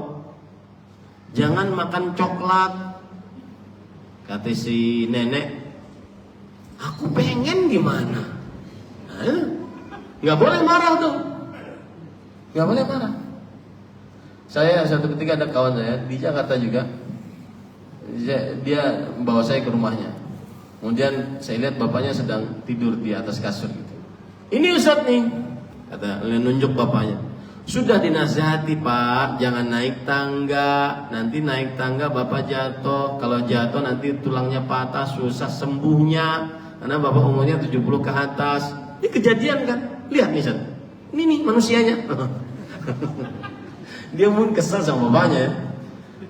S1: Jangan makan coklat, kata si nenek. Aku pengen gimana? Nggak boleh marah tuh. Nggak boleh marah. Saya satu ketika ada kawan saya di Jakarta juga. Dia bawa saya ke rumahnya. Kemudian saya lihat bapaknya sedang tidur di atas kasur gitu. Ini Ustaz nih, kata nunjuk bapaknya. Sudah dinasihati Pak, jangan naik tangga. Nanti naik tangga bapak jatuh. Kalau jatuh nanti tulangnya patah, susah sembuhnya. Karena bapak umurnya 70 ke atas. Ini kejadian kan? Lihat nih Ustaz. Ini nih manusianya. Dia pun kesal sama bapaknya ya.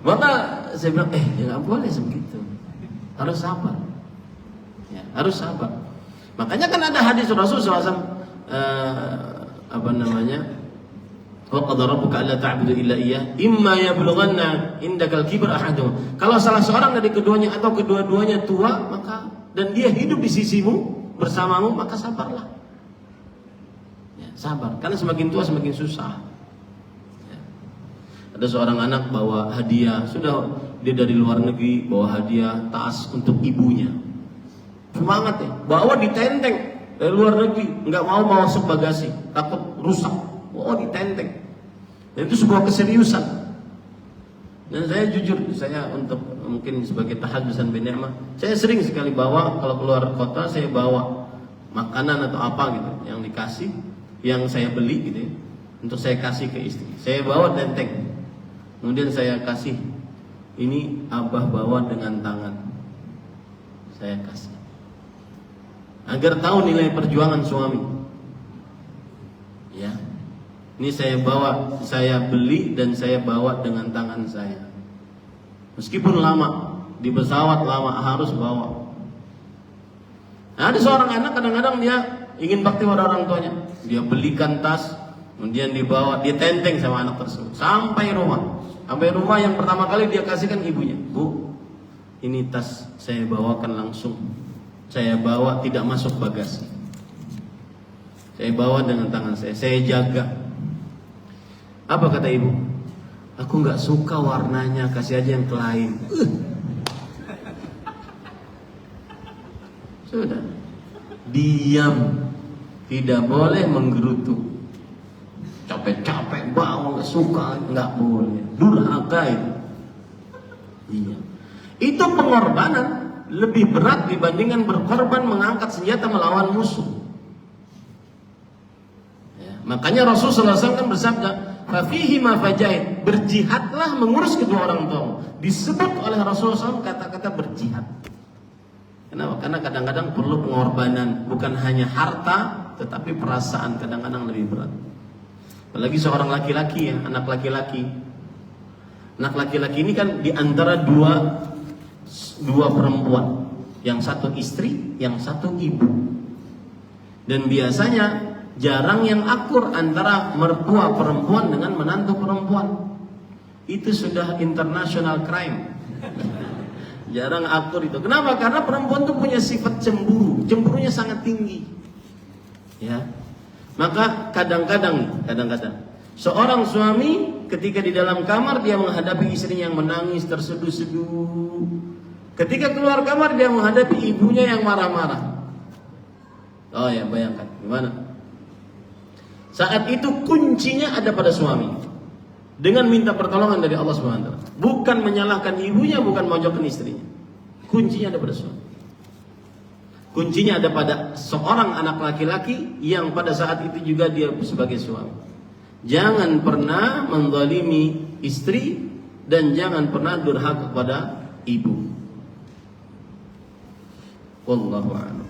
S1: Maka saya bilang, ya nggak boleh sebegitu. Harus sabar. Ya, harus sabar. Makanya kan ada hadis Rasulullah SAW, wa qadara rabbuka alla ta'budu illa iyyah imma yablughanna indakal kibar ahaduhum. Kalau salah seorang dari keduanya atau kedua-duanya tua, maka dan dia hidup di sisimu bersamamu, maka sabarlah. Ya, sabar. Karena semakin tua semakin susah. Ada seorang anak bawa hadiah, sudah dia dari luar negeri bawa hadiah tas untuk ibunya. Semangat ya, bawa ditenteng dari luar negeri, nggak mau masuk bagasi, takut rusak. Bawa ditenteng. Dan itu sebuah keseriusan. Dan saya jujur, saya untuk mungkin sebagai tahaddusan bi ni'mah, saya sering sekali bawa kalau keluar kota, saya bawa makanan atau apa gitu yang dikasih, yang saya beli gitu ya, untuk saya kasih ke istri. Saya bawa tenteng. Kemudian saya kasih ini abah bawa dengan tangan, saya kasih, agar tahu nilai perjuangan suami. Ya, ini saya bawa, saya beli dan saya bawa dengan tangan saya. Meskipun lama, di pesawat lama harus bawa. Nah, ada seorang anak kadang-kadang dia ingin bakti pada orang tuanya, dia belikan tas, kemudian dibawa, dia tenteng sama anak tersebut sampai rumah. Sampai rumah yang pertama kali dia kasihkan ibunya, Bu, ini tas saya bawakan langsung, saya bawa tidak masuk bagasi, saya bawa dengan tangan saya jaga. Apa kata ibu? Aku nggak suka warnanya, kasih aja yang lain. Sudah, diam, tidak boleh menggerutu. Capek-capek bawa, nggak suka, nggak boleh. Durhaka itu. Iya, itu pengorbanan lebih berat dibandingkan berkorban mengangkat senjata melawan musuh. Ya, makanya Rasulullah SAW kan bersabda, "Fafihi ma fajahid." Berjihadlah mengurus kedua orang tua. Disebut oleh Rasulullah SAW kata-kata berjihad. Kenapa? Karena kadang-kadang perlu pengorbanan, bukan hanya harta, tetapi perasaan kadang-kadang lebih berat. Apalagi seorang laki-laki ya, anak laki-laki. Anak laki-laki ini kan diantara dua perempuan, yang satu istri, yang satu ibu. Dan biasanya jarang yang akur antara mertua perempuan dengan menantu perempuan. Itu sudah international crime. Jarang akur itu. Kenapa? Karena perempuan itu punya sifat cemburu. Cemburunya sangat tinggi. Ya. Maka kadang-kadang seorang suami ketika di dalam kamar dia menghadapi istrinya yang menangis terseduh-seduh. Ketika keluar kamar dia menghadapi ibunya yang marah-marah. Oh ya, bayangkan gimana? Saat itu kuncinya ada pada suami. Dengan minta pertolongan dari Allah SWT. Bukan menyalahkan ibunya, bukan mojokkan istrinya. Kuncinya ada pada suami. Kuncinya ada pada seorang anak laki-laki yang pada saat itu juga dia sebagai suami. Jangan pernah menzalimi istri dan jangan pernah durhaka kepada ibu. Wallahu a'lam.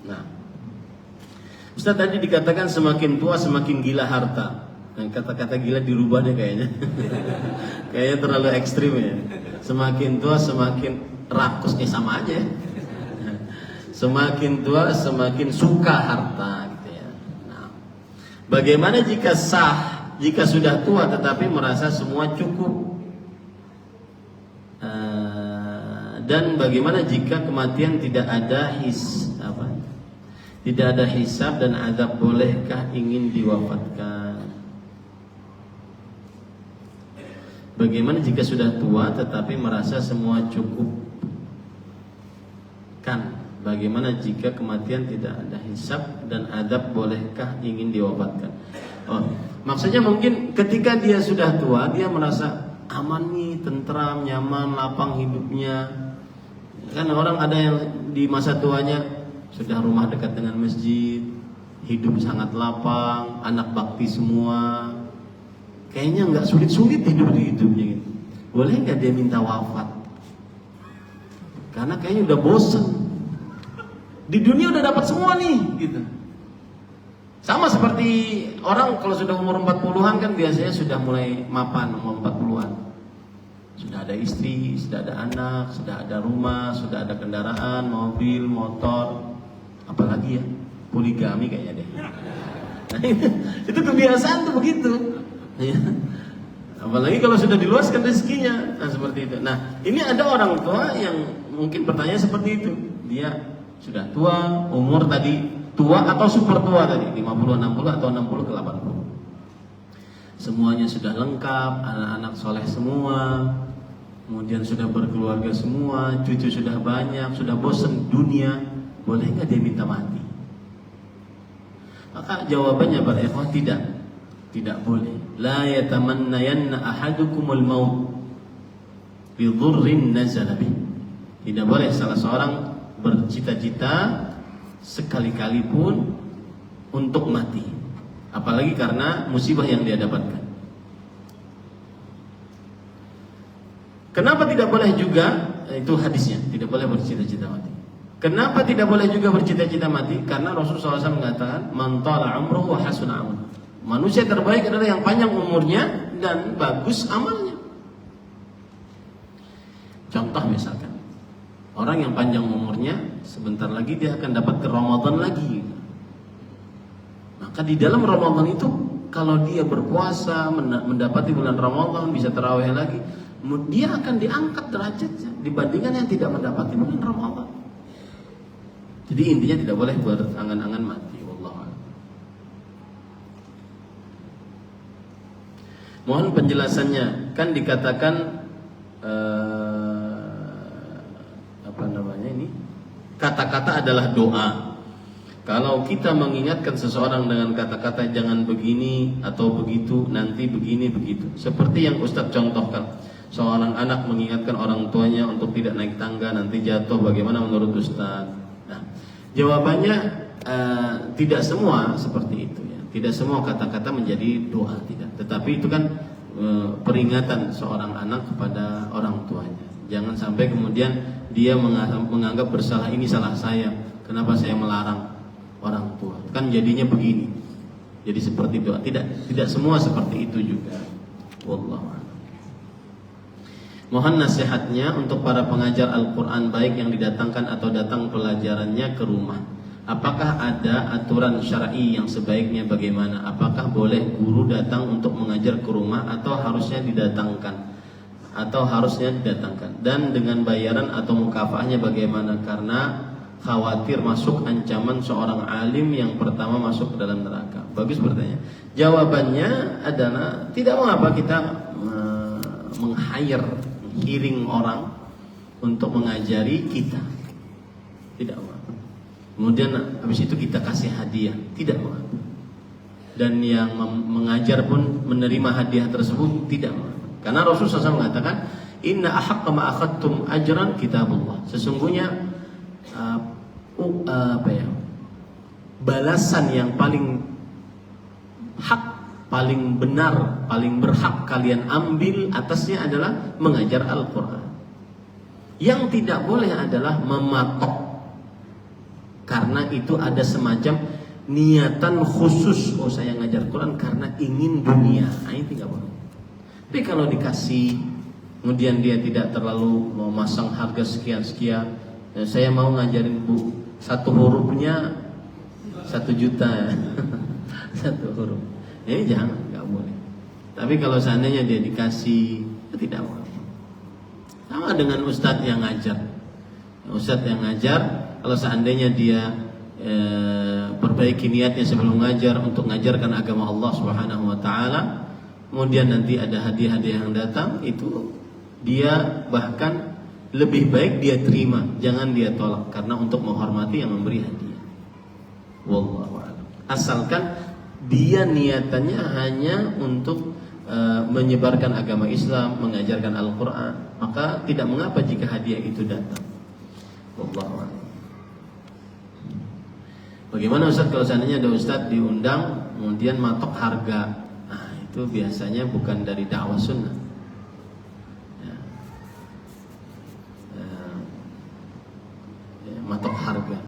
S1: Nah, Ustaz tadi dikatakan semakin tua semakin gila harta. Nah, kata-kata gila dirubah deh kayaknya. Kayaknya terlalu ekstrim ya. Semakin tua semakin rakus, sama aja ya. Semakin tua semakin suka harta gitu ya. Nah, bagaimana jika jika sudah tua tetapi merasa semua cukup? Dan bagaimana jika kematian tidak ada tidak ada hisab dan azab, bolehkah ingin diwafatkan? Bagaimana jika sudah tua tetapi merasa semua cukup? Bagaimana jika kematian tidak ada hisab dan azab, bolehkah ingin diwafatkan? Oh, maksudnya mungkin ketika dia sudah tua dia merasa aman nih, tentram, nyaman, lapang hidupnya. Kan orang ada yang di masa tuanya sudah rumah dekat dengan masjid, hidup sangat lapang, anak bakti semua. Kayaknya nggak sulit-sulit hidup di hidupnya gitu. Boleh nggak dia minta wafat? Karena kayaknya udah bosen. Di dunia udah dapat semua nih gitu. Sama seperti orang kalau sudah umur 40-an kan biasanya sudah mulai mapan umur 40-an. Sudah ada istri, sudah ada anak, sudah ada rumah, sudah ada kendaraan, mobil, motor. Apalagi ya, poligami kayaknya deh. Nah, itu kebiasaan tuh begitu. Ya. Apalagi kalau sudah diluaskan rezekinya, nah seperti itu. Nah, ini ada orang tua yang mungkin bertanya seperti itu. Dia sudah tua, umur tadi tua atau super tua tadi, 50, 60 atau 60 ke 80. Semuanya sudah lengkap, anak-anak soleh semua, kemudian sudah berkeluarga semua, cucu sudah banyak, sudah bosan dunia. Boleh nggak dia minta mati? Maka jawabannya para ikhwah tidak boleh. La yatamannayanna ahadukumul maut bi dhurrin nazala bih. Tidak boleh salah seorang bercita-cita sekali-kali pun untuk mati, apalagi karena musibah yang dia dapatkan. Kenapa tidak boleh juga? Itu hadisnya, tidak boleh bercita-cita mati. Kenapa tidak boleh juga bercita-cita mati? Karena Rasulullah SAW mengatakan, man tala umruhu wa hasuna amaluhu. Manusia terbaik adalah yang panjang umurnya dan bagus amalnya. Contoh misalkan, orang yang panjang umurnya, sebentar lagi dia akan dapat ke Ramadan lagi. Maka di dalam Ramadan itu, kalau dia berpuasa, mendapati bulan Ramadan, bisa tarawih lagi, dia akan diangkat derajatnya dibandingkan yang tidak mendapati bulan Ramadan. Jadi intinya tidak boleh berangan-angan mati. Wallahu a'lam. Mohon penjelasannya. Kan dikatakan kata-kata adalah doa. Kalau kita mengingatkan seseorang dengan kata-kata jangan begini atau begitu, nanti begini begitu. Seperti yang Ustadz contohkan, seorang anak mengingatkan orang tuanya untuk tidak naik tangga, nanti jatuh, bagaimana menurut Ustadz? Nah, jawabannya tidak semua seperti itu ya. Tidak semua kata-kata menjadi doa, tidak. Tetapi itu kan peringatan seorang anak kepada orang tuanya. Jangan sampai kemudian dia menganggap bersalah, ini salah saya, kenapa saya melarang orang tua? Kan jadinya begini. Jadi seperti doa. Tidak semua seperti itu juga. Wallahu a'lam. Mohon nasihatnya untuk para pengajar Al-Quran, baik yang didatangkan atau datang pelajarannya ke rumah. Apakah ada aturan syar'i yang sebaiknya bagaimana? Apakah boleh guru datang untuk mengajar ke rumah atau harusnya didatangkan? Dan dengan bayaran atau mukafaahnya bagaimana? Karena khawatir masuk ancaman seorang alim yang pertama masuk ke dalam neraka. Bagus pertanyaan. Jawabannya adalah tidak mengapa kita menghiring orang untuk mengajari kita. Tidak mengapa. Kemudian habis itu kita kasih hadiah. Tidak mengapa. Dan yang mengajar pun menerima hadiah tersebut tidak mengapa. Karena Rasulullah SAW mengatakan, inna ahaqqa ma akhadtum ajran kitabullah. Sesungguhnya balasan yang paling hak, paling benar, paling berhak kalian ambil atasnya adalah mengajar Al-Quran. Yang tidak boleh adalah mematok, karena itu ada semacam niatan khusus, oh saya ngajar Quran karena ingin dunia. Nah, itu tidak boleh. Tapi kalau dikasih, kemudian dia tidak terlalu memasang harga sekian-sekian, saya mau ngajarin bu, satu hurufnya 1 juta, satu huruf. Ini jangan, nggak boleh. Tapi kalau seandainya dia dikasih, itu tidak boleh. Sama dengan ustadz yang ngajar. Ustadz yang ngajar, kalau seandainya dia perbaiki niatnya sebelum ngajar untuk mengajarkan agama Allah Subhanahu wa taala, kemudian nanti ada hadiah-hadiah yang datang, itu dia bahkan lebih baik dia terima, jangan dia tolak, karena untuk menghormati yang memberi hadiah. Wallahu a'lam. Asalkan dia niatannya hanya untuk menyebarkan agama Islam, mengajarkan Al-Quran, maka tidak mengapa jika hadiah itu datang. Wallahu a'lam. Bagaimana Ustaz kalau seandainya ada Ustaz diundang kemudian matok harga? Nah, itu biasanya bukan dari dakwah sunnah.